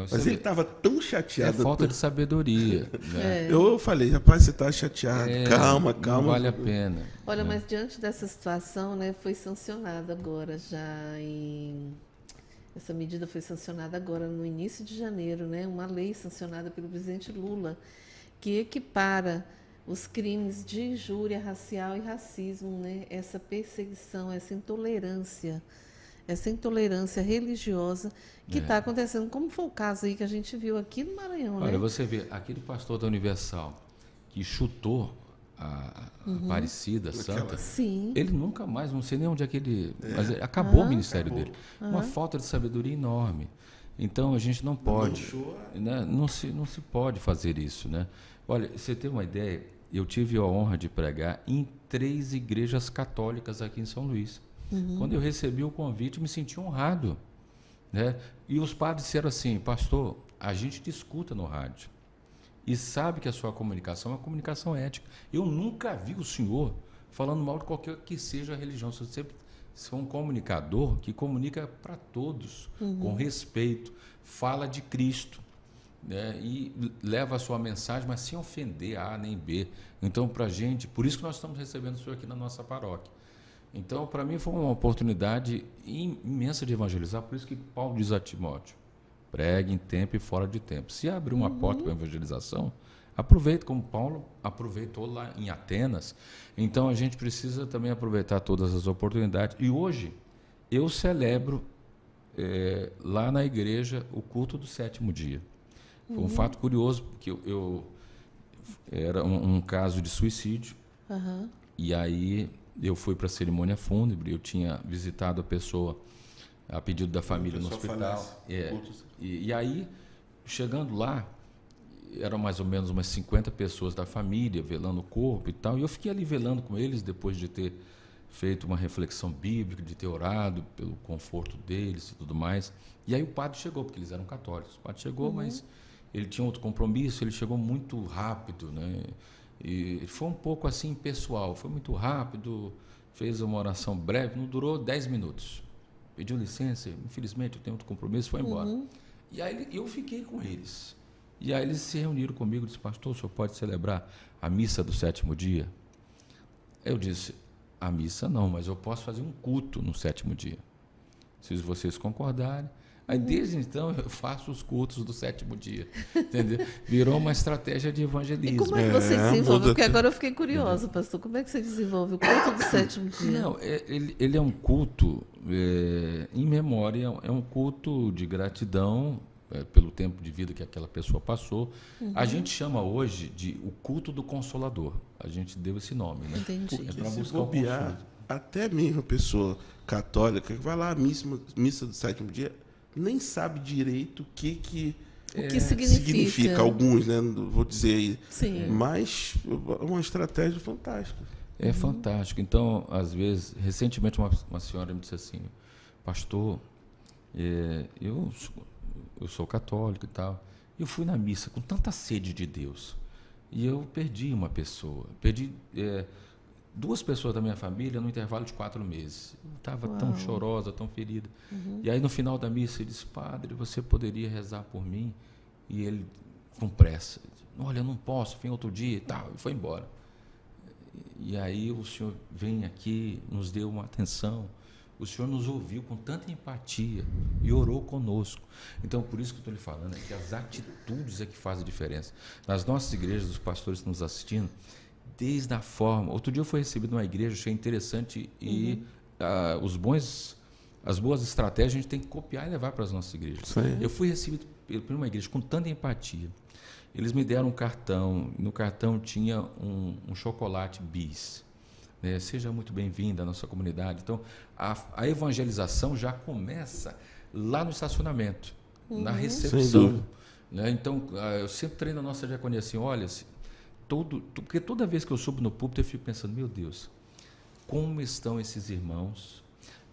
Mas ele estava tão chateado. É falta de sabedoria. Né? Eu falei, rapaz, você está chateado. Calma. Não vale a pena. Olha, né? mas diante dessa situação, né, foi sancionada agora essa medida foi sancionada agora no início de janeiro, né, uma lei sancionada pelo presidente Lula que equipara os crimes de injúria racial e racismo, né, essa perseguição, essa intolerância religiosa que está acontecendo, como foi o caso aí que a gente viu aqui no Maranhão, Olha, né? você vê, aquele pastor da Universal que chutou a Aparecida Santa, Sim. ele nunca mais, não sei nem onde é que ele... Mas acabou o ministério dele. Uma falta de sabedoria enorme. Então, a gente não pode... Né? Não se pode fazer isso. Né? Olha, você tem uma ideia, eu tive a honra de pregar em 3 igrejas católicas aqui em São Luís. Quando eu recebi o convite, me senti honrado. Né? E os padres disseram assim, pastor, a gente te escuta no rádio e sabe que a sua comunicação é uma comunicação ética. Eu nunca vi o senhor falando mal de qualquer que seja a religião. Você sempre é um comunicador que comunica para todos, com respeito, fala de Cristo, né? E leva a sua mensagem, mas sem ofender A nem B. Então, para a gente, por isso que nós estamos recebendo o senhor aqui na nossa paróquia. Então, para mim, foi uma oportunidade imensa de evangelizar, por isso que Paulo diz a Timóteo, pregue em tempo e fora de tempo. Se abrir uma porta para a evangelização, aproveite, como Paulo aproveitou lá em Atenas. Então, a gente precisa também aproveitar todas as oportunidades. E hoje, eu celebro lá na igreja o culto do 7º dia. Foi um fato curioso, porque era um caso de suicídio, e aí... Eu fui para a cerimônia fúnebre, eu tinha visitado a pessoa a pedido da família no hospital. E aí, chegando lá, eram mais ou menos umas 50 pessoas da família velando o corpo e tal. E eu fiquei ali velando com eles, depois de ter feito uma reflexão bíblica, de ter orado pelo conforto deles e tudo mais. E aí o padre chegou, porque eles eram católicos. O padre chegou, mas ele tinha outro compromisso, ele chegou muito rápido, né? E foi um pouco assim pessoal, foi muito rápido, fez uma oração breve, não durou 10 minutos. Pediu licença, infelizmente eu tenho outro compromisso, foi embora. E aí eu fiquei com eles. E aí eles se reuniram comigo e disseram, pastor, o senhor pode celebrar a missa do 7º dia? Eu disse, a missa não, mas eu posso fazer um culto no 7º dia. Se vocês concordarem. Aí, desde então, eu faço os cultos do 7º dia, entendeu? Virou uma estratégia de evangelismo. E como é que você desenvolve? Porque agora eu fiquei curiosa, pastor. Como é que você desenvolve o culto do 7º dia? Não, ele é um culto em memória, é um culto de gratidão pelo tempo de vida que aquela pessoa passou. A gente chama hoje de o culto do Consolador. A gente deu esse nome, né? Entendi. É para Se buscar o bobear, consolo. até mesmo a pessoa católica que vai lá à missa do 7º dia, nem sabe direito o que significa. Alguns, né? Não vou dizer aí. Sim. Mas é uma estratégia fantástica. É fantástico. Então, às vezes, recentemente uma senhora me disse assim, pastor, eu sou católico e tal, Eu fui na missa com tanta sede de Deus e eu perdi uma pessoa, perdi 2 pessoas da minha família no intervalo de 4 meses. Eu estava tão chorosa, tão ferida. E aí no final da missa ele disse: padre, você poderia rezar por mim? E ele, com pressa, olha, eu não posso, vem outro dia e tal, e foi embora. E aí o senhor vem aqui, nos deu uma atenção, o senhor nos ouviu com tanta empatia e orou conosco. Então, por isso que eu estou lhe falando, que as atitudes é que fazem a diferença. Nas nossas igrejas, os pastores que nos assistindo, desde a forma... Outro dia eu fui recebido numa igreja, achei interessante, e as boas estratégias a gente tem que copiar e levar para as nossas igrejas. Sim. Eu fui recebido por uma igreja com tanta empatia. Eles me deram um cartão, e no cartão tinha um chocolate bis. Seja muito bem-vinda à nossa comunidade. Então, a evangelização já começa lá no estacionamento, na recepção. Então, eu sempre treino a nossa diaconia assim, olha, porque toda vez que eu subo no púlpito, eu fico pensando, meu Deus, como estão esses irmãos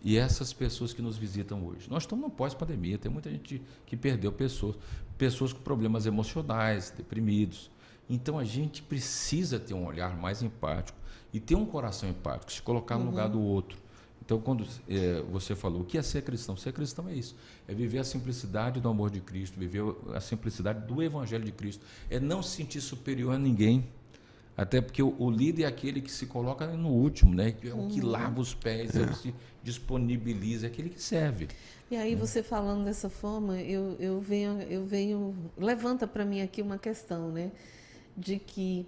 e essas pessoas que nos visitam hoje? Nós estamos no pós-pandemia, tem muita gente que perdeu pessoas com problemas emocionais, deprimidos. Então, a gente precisa ter um olhar mais empático e ter um coração empático, se colocar no lugar do outro. Então, quando você falou, o que é ser cristão? Ser cristão é isso, é viver a simplicidade do amor de Cristo, viver a simplicidade do Evangelho de Cristo, é não se sentir superior a ninguém, até porque o líder é aquele que se coloca no último, né? É o que lava os pés, é o que se disponibiliza, é aquele que serve. E aí, você falando dessa forma, eu venho levanta para mim aqui uma questão, né? De que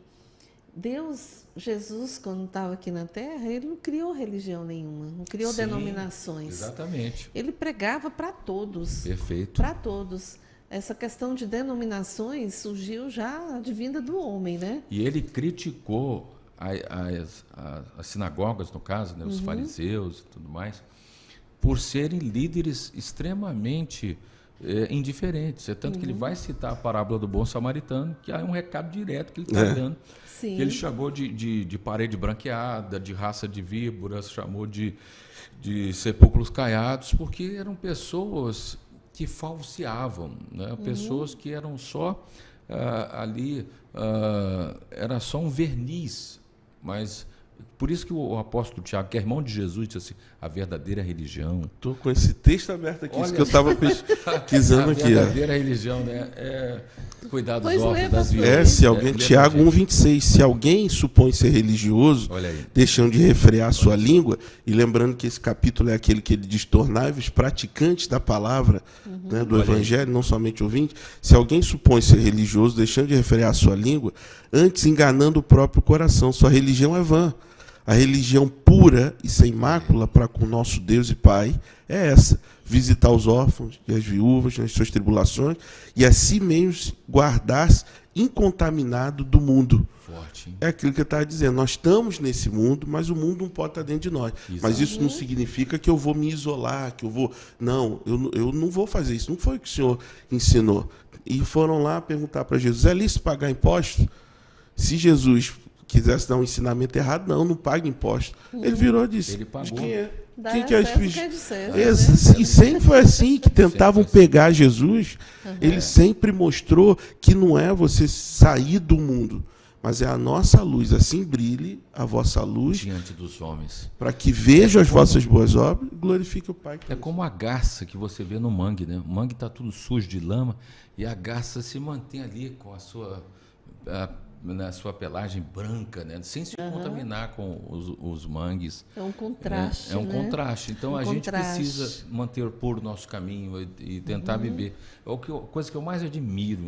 Deus, Jesus, quando estava aqui na Terra, ele não criou religião nenhuma, não criou denominações. Exatamente. Ele pregava para todos. Perfeito. Para todos. Essa questão de denominações surgiu já de vinda do homem, né? E ele criticou as sinagogas, no caso, né, os fariseus e tudo mais, por serem líderes extremamente indiferentes. É tanto que ele vai citar a parábola do bom samaritano, que é um recado direto que ele está dando. Sim. Que ele chamou de parede branqueada, de raça de víboras, chamou de sepulcros caiados, porque eram pessoas que falseavam, né? Pessoas que eram só era só um verniz, mas por isso que o apóstolo Tiago, que é irmão de Jesus, disse assim, a verdadeira religião... Estou com esse texto aberto aqui, isso que eu estava pesquisando aqui. A verdadeira religião, né, é cuidar dos órfãos, das viúvas. Se alguém, Tiago 1,26, se alguém supõe ser religioso, deixando de refrear a sua língua, e lembrando que esse capítulo é aquele que ele diz, tornai-vos praticantes da palavra, né, do Evangelho, não somente ouvinte, se alguém supõe ser religioso, deixando de refrear a sua língua, antes enganando o próprio coração, sua religião é vã. A religião pura e sem mácula para com o nosso Deus e Pai é essa: visitar os órfãos e as viúvas nas suas tribulações e a si mesmo guardar-se incontaminado do mundo. Forte. É aquilo que eu estava dizendo, nós estamos nesse mundo, mas o mundo não pode estar dentro de nós. Exato. Mas isso não significa que eu vou me isolar, que eu vou... Não, eu não vou fazer isso. Não foi o que o Senhor ensinou. E foram lá perguntar para Jesus, é lícito pagar imposto? Se Jesus quisesse dar um ensinamento errado, não paga imposto. Ele virou e disse, ele pagou. Quem que é e sempre foi assim, que tentavam pegar Jesus. Ele sempre mostrou que não é você sair do mundo, mas é a nossa luz, assim brilhe a vossa luz diante dos homens, para que vejam as vossas boas obras e glorifiquem o Pai. É como a garça que você vê no mangue, né? O mangue está tudo sujo de lama e a garça se mantém ali com na sua pelagem branca, né? Sem se contaminar com os mangues. É um contraste. É um contraste. Então, a gente precisa manter puro o nosso caminho e tentar viver. A coisa que eu mais admiro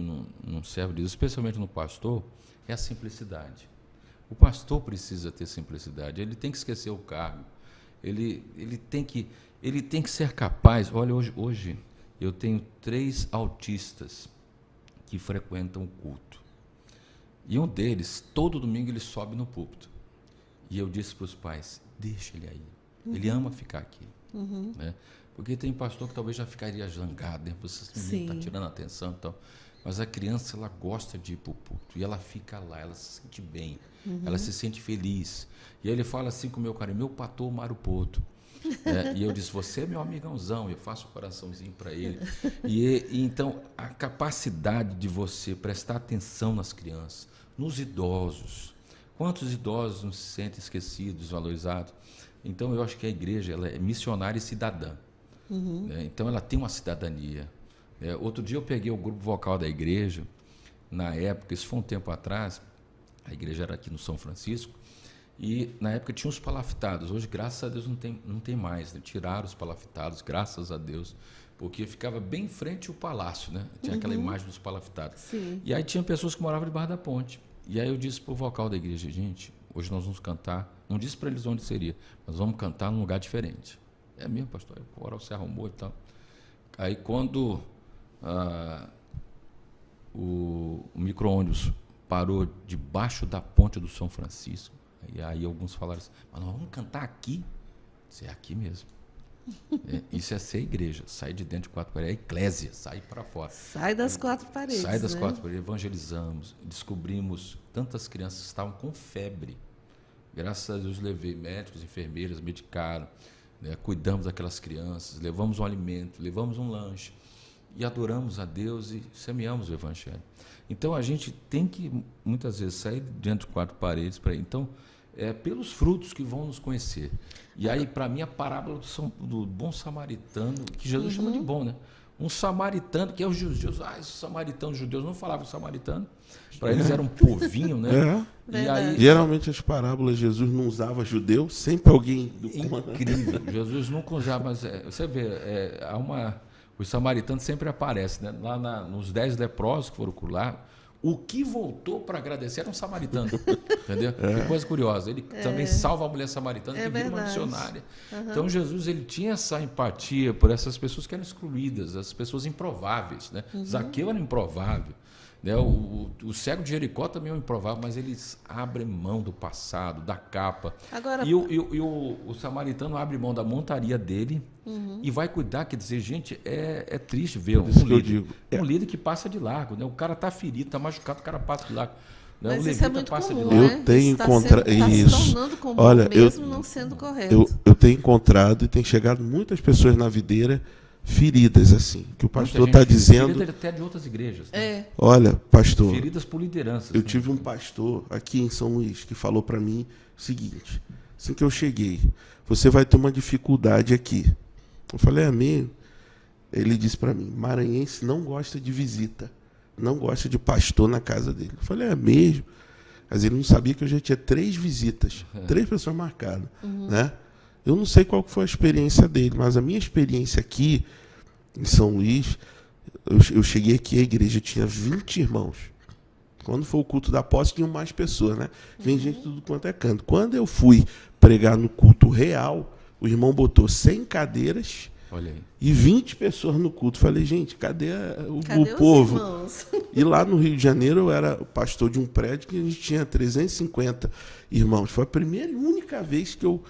num servo de Deus, especialmente no pastor, é a simplicidade. O pastor precisa ter simplicidade. Ele tem que esquecer o cargo. Ele tem que ser capaz. Olha, hoje eu tenho 3 autistas que frequentam o culto. E um deles, todo domingo, ele sobe no púlpito. E eu disse para os pais, deixa ele aí. Ele ama ficar aqui. Né? Porque tem pastor que talvez já ficaria zangado, né? Você está tirando a atenção e tal. Mas a criança, ela gosta de ir para o púlpito. E ela fica lá, ela se sente bem. Ela se sente feliz. E aí ele fala assim com o meu cara, meu pastor Mário Porto. né? E eu disse, você é meu amigãozão, eu faço um coraçãozinho para ele. E então, a capacidade de você prestar atenção nas crianças, nos idosos. Quantos idosos não se sentem esquecidos, desvalorizados? Então, eu acho que a igreja ela é missionária e cidadã. Né? Então, ela tem uma cidadania. Outro dia eu peguei o grupo vocal da igreja, na época, isso foi um tempo atrás, a igreja era aqui no São Francisco, e na época tinha os palafitados. Hoje, graças a Deus, não tem mais. Né? Tiraram os palafitados, graças a Deus, porque ficava bem em frente ao palácio, né? Tinha aquela imagem dos palafitados. Sim. E aí tinha pessoas que moravam debaixo da ponte. E aí eu disse para o vocal da igreja, gente, hoje nós vamos cantar, não disse para eles onde seria, mas vamos cantar num lugar diferente. É mesmo, pastor? O coral se arrumou e tal. Aí quando o micro-ônibus parou debaixo da ponte do São Francisco, e aí alguns falaram assim, mas nós vamos cantar aqui? Isso é aqui mesmo. Isso é ser igreja, sair de dentro de quatro paredes, é eclésia, sair para fora. Sai das quatro paredes. Sai das né? quatro paredes, evangelizamos, descobrimos tantas crianças que estavam com febre. Graças a Deus levei médicos, enfermeiras, medicaram, né? Cuidamos daquelas crianças, levamos um alimento, levamos um lanche e adoramos a Deus e semeamos o evangelho. Então a gente tem que muitas vezes sair de dentro de quatro paredes para ir. Então é pelos frutos que vão nos conhecer. E aí, para mim, a parábola do bom samaritano, que Jesus chama de bom, né? Um samaritano, que é os judeus. Os samaritanos, os judeus não falavam samaritano. Para eles era um povinho, né? E aí, geralmente as parábolas, Jesus não usava judeu, sempre alguém do incrível. Jesus nunca usava, mas você vê, os samaritanos sempre aparecem, né? Lá nos 10 leprosos que foram curar, o que voltou para agradecer era um samaritano, entendeu? Que coisa curiosa. Ele também salva a mulher samaritana, que vira uma missionária. Então, Jesus ele tinha essa empatia por essas pessoas que eram excluídas, as pessoas improváveis. Né? Zaqueu era improvável. Né? O cego de Jericó também é um improvável, mas eles abrem mão do passado, da capa. Agora, e o samaritano abre mão da montaria dele e vai cuidar. Quer dizer, gente, é triste ver um líder que passa de largo. Né? O cara está ferido, está machucado, o cara passa de largo. Né? Mas o isso é muito comum, né? Eu tenho encontrado isso. Está se tornando comum, olha, mesmo não sendo correto. Eu tenho encontrado e tem chegado muitas pessoas na videira feridas, assim, que o pastor está dizendo. Feridas até de outras igrejas. Né? Olha, pastor. Feridas por lideranças. Eu tive um pastor aqui em São Luís que falou para mim o seguinte: assim que eu cheguei, você vai ter uma dificuldade aqui. Eu falei, amém. Ele disse para mim: maranhense não gosta de visita, não gosta de pastor na casa dele. Eu falei, é mesmo? Mas ele não sabia que eu já tinha 3 visitas, 3 pessoas marcadas, né? Eu não sei qual foi a experiência dele, mas a minha experiência aqui em São Luís, eu cheguei aqui, a igreja tinha 20 irmãos. Quando foi o culto da posse, tinham mais pessoas, né? Vem gente de tudo quanto é canto. Quando eu fui pregar no culto real, o irmão botou 100 cadeiras e 20 pessoas no culto. Falei, gente, cadê o povo? Irmãos? E lá no Rio de Janeiro, eu era pastor de um prédio que a gente tinha 350 irmãos. Foi a primeira e única vez que eu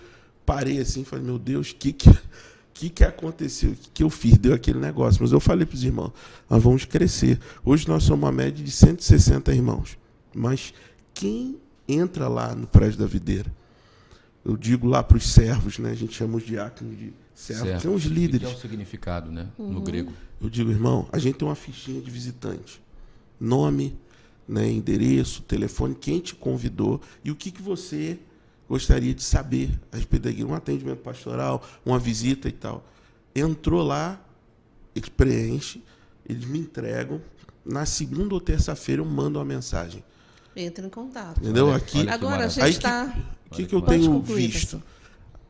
parei assim, falei, meu Deus, o que aconteceu? O que eu fiz? Deu aquele negócio. Mas eu falei para os irmãos, nós vamos crescer. Hoje nós somos uma média de 160 irmãos. Mas quem entra lá no prédio da videira? Eu digo lá para os servos, né? A gente chama os diáconos de servos, são os líderes. Que é o significado, né? No grego. Eu digo, irmão, a gente tem uma fichinha de visitante. Nome, né? Endereço, telefone, quem te convidou e o que você gostaria de saber a respeito da igreja, um atendimento pastoral, uma visita e tal. Entrou lá, eles preenchem, eles me entregam. Na segunda ou terça-feira eu mando uma mensagem. Entra em contato. Entendeu? Aqui, agora a gente está... O que eu tenho visto?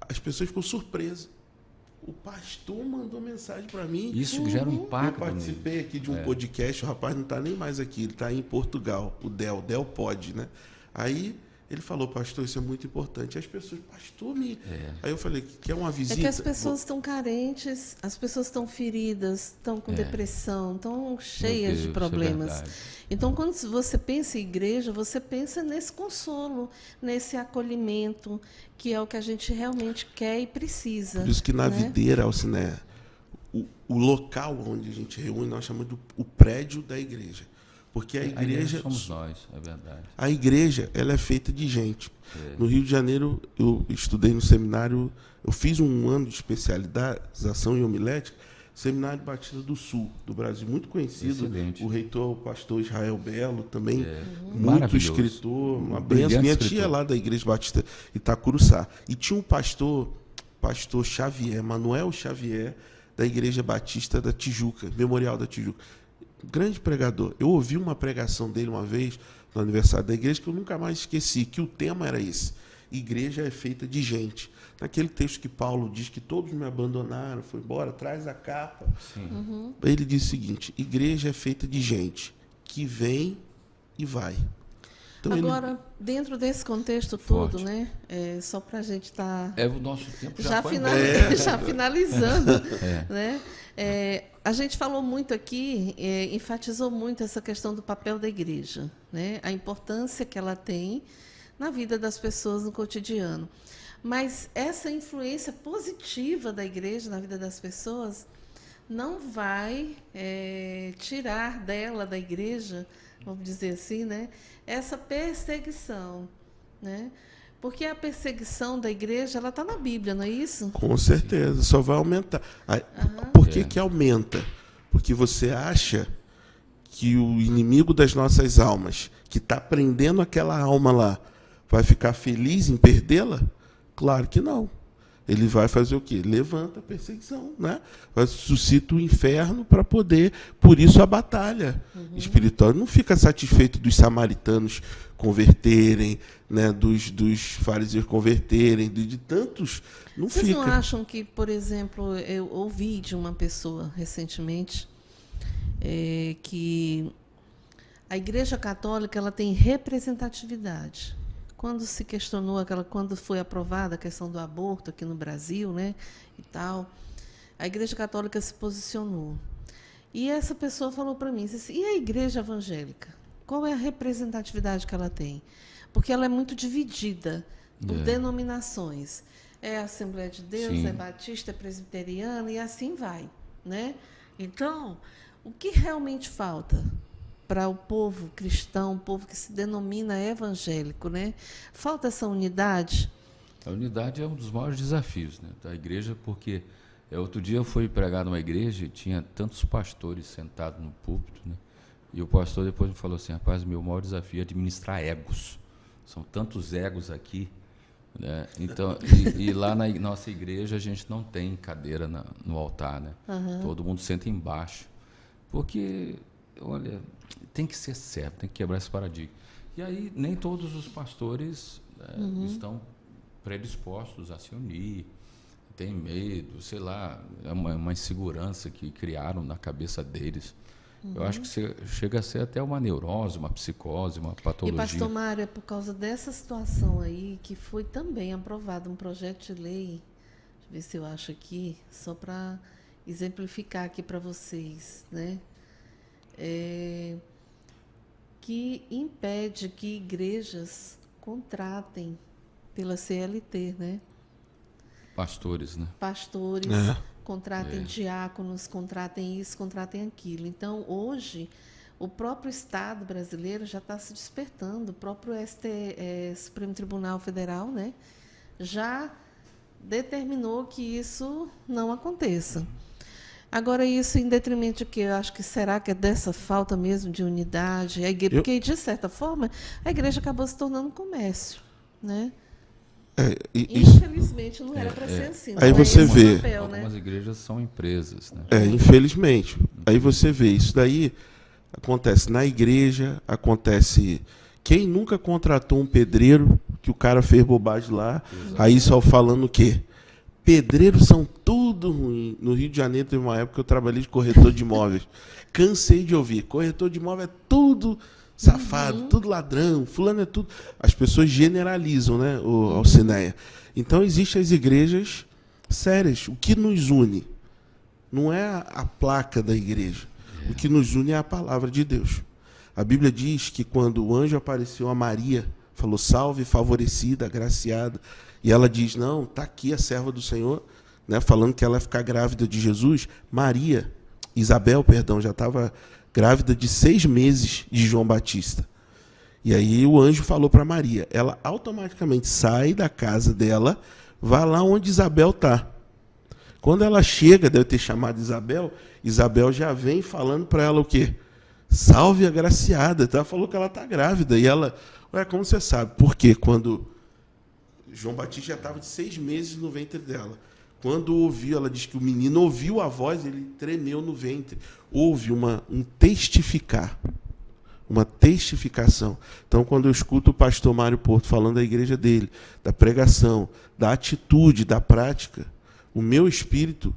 As pessoas ficam surpresas. O pastor mandou mensagem para mim. Isso gera um impacto. Eu participei aqui de um podcast, o rapaz não está nem mais aqui, ele está em Portugal, o Del pode, né? Aí ele falou, pastor, isso é muito importante. As pessoas, pastor, Aí eu falei, quer uma visita? É que as pessoas estão carentes, as pessoas estão feridas, estão com depressão, estão cheias de problemas. Então, quando você pensa em igreja, você pensa nesse consolo, nesse acolhimento, que é o que a gente realmente quer e precisa. Por isso que na videira, Alciné, o local onde a gente reúne, nós chamamos de o prédio da igreja. Porque a igreja igreja somos nós, é verdade. A igreja, ela é feita de gente. No Rio de Janeiro, eu estudei no seminário, eu fiz um ano de especialização em homilética, Seminário Batista do Sul, do Brasil, muito conhecido. Excelente. O reitor, o pastor Israel Belo, também muito Maravilhoso. escritor, uma Brilhante benção. Minha escritor. tia lá da Igreja Batista Itacuruçá. E tinha um pastor Xavier, Manuel Xavier, da Igreja Batista da Tijuca, Memorial da Tijuca. Grande pregador. Eu ouvi uma pregação dele uma vez, no aniversário da igreja, que eu nunca mais esqueci, que o tema era esse. Igreja é feita de gente. Naquele texto que Paulo diz que todos me abandonaram, foi embora, traz a capa. Ele diz o seguinte, igreja é feita de gente que vem e vai. Então, agora, dentro desse contexto todo, né? Só para a gente estar... o nosso tempo já foi já finalizando, né? A gente falou muito aqui, enfatizou muito essa questão do papel da igreja, né? A importância que ela tem na vida das pessoas no cotidiano. Mas essa influência positiva da igreja na vida das pessoas não vai tirar dela, da igreja, vamos dizer assim, né? Essa perseguição, né? Porque a perseguição da igreja, ela está na Bíblia, não é isso? Com certeza, só vai aumentar. Por que aumenta? Porque você acha que o inimigo das nossas almas, que está prendendo aquela alma lá, vai ficar feliz em perdê-la? Claro que não. Ele vai fazer o quê? Levanta a perseguição, né? Suscita o inferno para poder... Por isso a batalha espiritual. Não fica satisfeito dos samaritanos converterem, né? dos fariseus converterem, de tantos... Não Vocês fica. não acham que, por exemplo, eu ouvi de uma pessoa recentemente que a Igreja Católica ela tem representatividade. Quando se questionou quando foi aprovada a questão do aborto aqui no Brasil, né, e tal, a Igreja Católica se posicionou. E essa pessoa falou para mim, disse, e a Igreja Evangélica? Qual é a representatividade que ela tem? Porque ela é muito dividida por denominações. É Assembleia de Deus, Sim. é Batista, é Presbiteriana e assim vai, né? Então, o que realmente falta para o povo cristão, o povo que se denomina evangélico, né? Falta essa unidade? A unidade é um dos maiores desafios, né, da igreja, porque outro dia eu fui pregar numa igreja e tinha tantos pastores sentados no púlpito, né? E o pastor depois me falou assim, rapaz, meu maior desafio é administrar egos. São tantos egos aqui, né? Então, e lá na nossa igreja a gente não tem cadeira no altar, né? Todo mundo senta embaixo. Porque, olha, tem que ser certo, tem que quebrar esse paradigma. E aí nem todos os pastores estão predispostos a se unir, tem medo, sei lá, é uma insegurança que criaram na cabeça deles. Eu acho que chega a ser até uma neurose, uma psicose, uma patologia. E, pastor Mário, é por causa dessa situação aí que foi também aprovado um projeto de lei, deixa eu ver se eu acho aqui, só para exemplificar aqui para vocês, né? Que impede que igrejas contratem pela CLT, né? Pastores, né? Pastores, contratem diáconos, contratem isso, contratem aquilo. Então, hoje, o próprio Estado brasileiro já está se despertando, o próprio Supremo Tribunal Federal, né, já determinou que isso não aconteça. Agora, isso em detrimento de quê? Eu acho que será que é dessa falta mesmo de unidade? Porque, de certa forma, a igreja acabou se tornando um comércio, né? Infelizmente, não era para ser assim. Aí você vê. Algumas igrejas são empresas, né? Infelizmente. Aí você vê, isso daí acontece na igreja, acontece... Quem nunca contratou um pedreiro, que o cara fez bobagem lá, aí só falando o quê? Pedreiros são tudo ruim. No Rio de Janeiro teve uma época que eu trabalhei de corretor de imóveis. Cansei de ouvir. Corretor de imóvel é tudo safado, tudo ladrão, fulano é tudo... As pessoas generalizam, né, Alcineia? Então, existem as igrejas sérias. O que nos une não é a placa da igreja. O que nos une é a palavra de Deus. A Bíblia diz que quando o anjo apareceu a Maria, falou, salve, favorecida, agraciada, e ela diz, não, está aqui a serva do Senhor, né, falando que ela ia ficar grávida de Jesus. Isabel, já estava grávida de 6 meses de João Batista. E aí o anjo falou para Maria. Ela automaticamente sai da casa dela, vai lá onde Isabel está. Quando ela chega, deve ter chamado Isabel, Isabel já vem falando para ela o quê? Salve agraciada. Então ela falou que ela está grávida. E ela, ué, como você sabe? Porque quando João Batista já estava de 6 meses no ventre dela. Quando ouviu, ela diz que o menino ouviu a voz, ele tremeu no ventre. Houve um testificar, uma testificação. Então, quando eu escuto o pastor Mário Porto falando da igreja dele, da pregação, da atitude, da prática, o meu espírito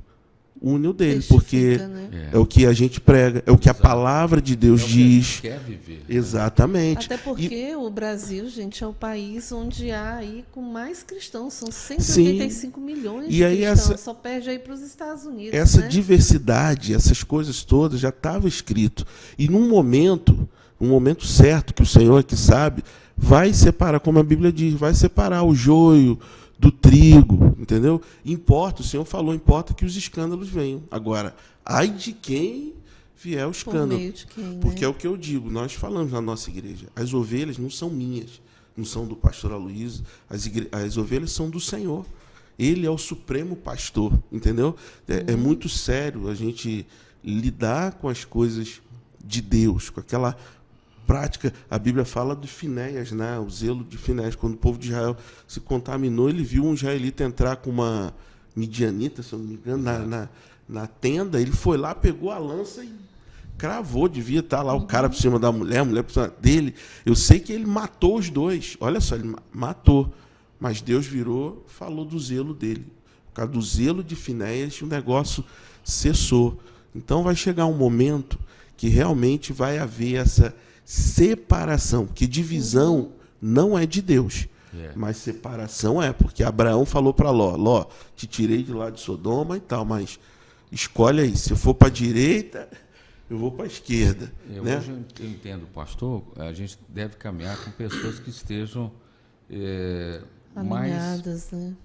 une o dele, porque né? é o que a gente prega, é o que a palavra de Deus diz. Que a gente quer viver. Exatamente. Até porque o Brasil, gente, é o país onde há aí com mais cristãos, são 185 milhões de aí cristãos, só perde aí para os Estados Unidos. Essa né? diversidade, essas coisas todas já estava escrito. E num momento certo, que o Senhor é que sabe, vai separar, como a Bíblia diz, vai separar o joio do trigo, entendeu? Importa, o Senhor falou, importa que os escândalos venham. Agora, ai de quem vier o escândalo. Por meio de quem, porque né? é o que eu digo, nós falamos na nossa igreja, as ovelhas não são minhas, não são do pastor Aloysio, as ovelhas são do Senhor. Ele é o supremo pastor, entendeu? É muito sério a gente lidar com as coisas de Deus, com aquela prática. A Bíblia fala de Finéias, né? O zelo de Finéias. Quando o povo de Israel se contaminou, ele viu um israelita entrar com uma midianita, se eu não me engano, na tenda. Ele foi lá, pegou a lança e cravou. Devia estar lá o cara por cima da mulher, a mulher por cima dele. Eu sei que ele matou os dois. Olha só, ele matou. Mas Deus virou, falou do zelo dele. Por causa do zelo de Finéias, o negócio cessou. Então vai chegar um momento que realmente vai haver essa separação, porque divisão não é de Deus, mas separação é, porque Abraão falou para Ló, Ló, te tirei de lá de Sodoma e tal, mas escolhe aí, se eu for para a direita, eu vou para a esquerda. Né? Hoje eu entendo, pastor, a gente deve caminhar com pessoas que estejam alinhadas, né?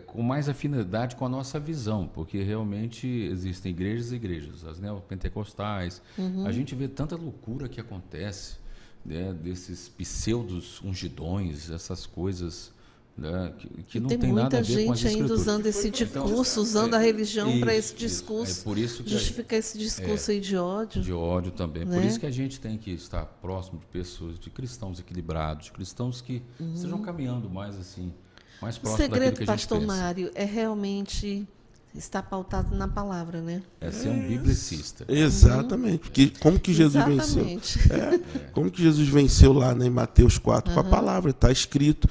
com mais afinidade com a nossa visão, porque realmente existem igrejas e igrejas, as neopentecostais. A gente vê tanta loucura que acontece, né, desses pseudos ungidões, essas coisas, né, que não tem nada a ver com as muita gente ainda escrituras. usando esse discurso, usando a religião para esse discurso, É por isso que justificar esse discurso aí de ódio. de ódio também. Né? Por isso que a gente tem que estar próximo de pessoas, de cristãos equilibrados, de cristãos que estejam caminhando mais assim, mais O próximo daquilo segredo, que a gente pastor pensa. Mário, é realmente estar pautado na palavra, né? É ser um biblicista. Exatamente. Porque como que Jesus venceu? Exatamente. Como que Jesus venceu lá, né, em Mateus 4 com a palavra? Está escrito,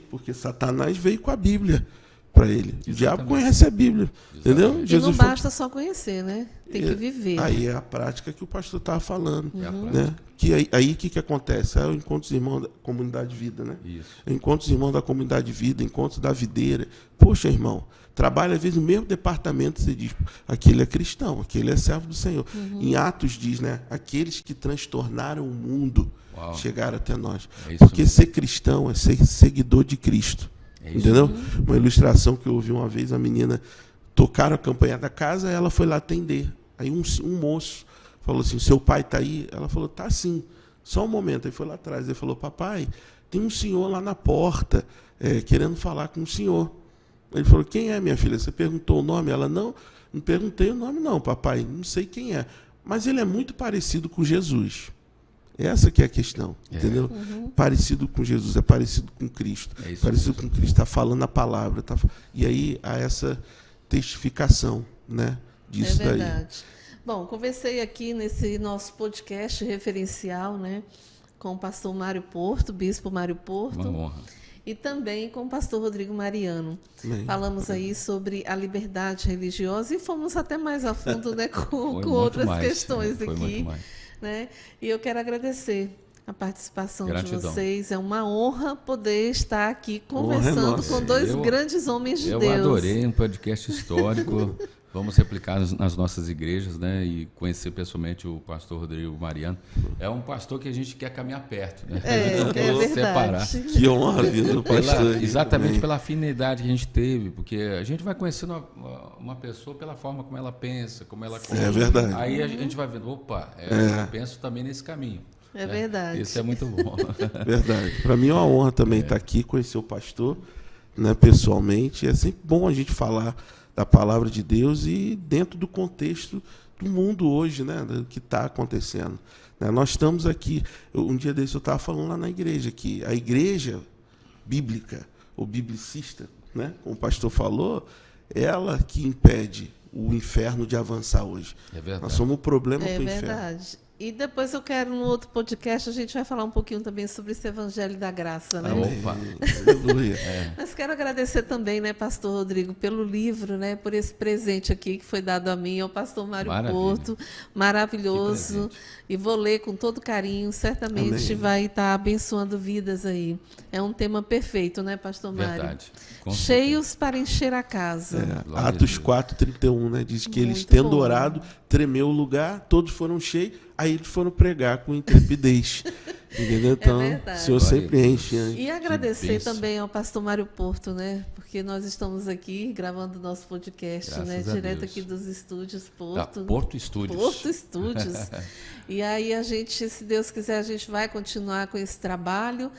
porque Satanás veio com a Bíblia para ele. O diabo conhece a Bíblia, entendeu? E não basta só conhecer, né? Tem que viver. Aí é a prática que o pastor estava falando. É a Né? prática. Que aí o que acontece? É o Encontros Irmãos da Comunidade Vida, né? Isso. Encontros Irmãos da Comunidade Vida, Encontros da Videira. Poxa, irmão, trabalha às vezes no mesmo departamento, você diz, aquele é cristão, aquele é servo do Senhor. Em Atos diz, né? Aqueles que transtornaram o mundo chegaram até nós. Porque ser cristão é ser seguidor de Cristo. Entendeu? Uma ilustração que eu ouvi uma vez, a menina tocaram a campanha da casa, ela foi lá atender. Aí um moço falou assim, seu pai está aí? Ela falou, tá sim. Só um momento. Aí foi lá atrás, ele falou, papai, tem um senhor lá na porta querendo falar com o senhor. Ele falou, quem é, minha filha? Você perguntou o nome? Ela, não perguntei o nome não, papai, não sei quem é. Mas ele é muito parecido com Jesus. Essa que é a questão, entendeu? Parecido com Jesus, é parecido com Cristo. Parecido com Cristo, está falando a palavra. E aí há essa testificação, né, disso daí. É verdade. Bom, conversei aqui nesse nosso podcast referencial, né, com o pastor Mário Porto, bispo Mário Porto. Uma honra. E também com o pastor Rodrigo Mariano. Amém. Falamos aí sobre a liberdade religiosa e fomos até mais a fundo, né, com Foi outras muito mais, questões foi aqui. muito mais. Né? E eu quero agradecer a participação Gratidão. de vocês. É uma honra poder estar aqui conversando nossa. com dois grandes homens de Eu Deus. adorei um podcast histórico. Vamos replicar nas nossas igrejas, né? E conhecer pessoalmente o pastor Rodrigo Mariano. É um pastor que a gente quer caminhar perto, né? A gente não quer separar. Que honra vir do pastor. Exatamente pela afinidade que a gente teve, porque a gente vai conhecendo uma pessoa pela forma como ela pensa, como ela... É verdade. Aí a gente vai vendo, opa, eu penso também nesse caminho. É verdade. Isso é muito bom. Verdade. Para mim é uma honra também estar aqui, conhecer o pastor, né, pessoalmente. É sempre bom a gente falar da palavra de Deus e dentro do contexto do mundo hoje, né, do que está acontecendo. Né, nós estamos aqui, um dia desse eu estava falando lá na igreja, que a igreja bíblica, ou biblicista, né, como o pastor falou, ela que impede o inferno de avançar hoje. É verdade. Nós somos o problema para o inferno. É verdade. E depois eu quero, no outro podcast, a gente vai falar um pouquinho também sobre esse Evangelho da Graça, né? Opa! Aleluia. Mas quero agradecer também, né, pastor Rodrigo, pelo livro, né, por esse presente aqui que foi dado a mim, ao pastor Mário Porto. Maravilhoso. E vou ler com todo carinho, certamente Amém. vai estar abençoando vidas aí. É um tema perfeito, né, pastor Mário? Verdade. Cheios para encher a casa. Atos 4:31, né? Diz que eles, Muito tendo bom. orado, tremeu o lugar, todos foram cheios, aí eles foram pregar com intrepidez. Entendeu? Então, verdade. o Senhor Glória sempre a Deus. enche. Né? E agradecer bênção. também ao pastor Mário Porto, né? Porque nós estamos aqui gravando o nosso podcast, Graças né? a Direto Deus. aqui dos estúdios Da Porto. Porto Estúdios. Porto Estúdios. E aí a gente, se Deus quiser, a gente vai continuar com esse trabalho.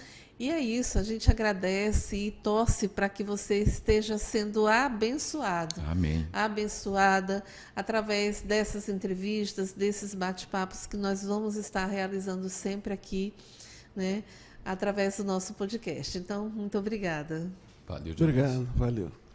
E é isso, a gente agradece e torce para que você esteja sendo abençoado. Amém. Abençoada através dessas entrevistas, desses bate-papos que nós vamos estar realizando sempre aqui, né, através do nosso podcast. Então, muito obrigada. Valeu demais. Obrigado, valeu.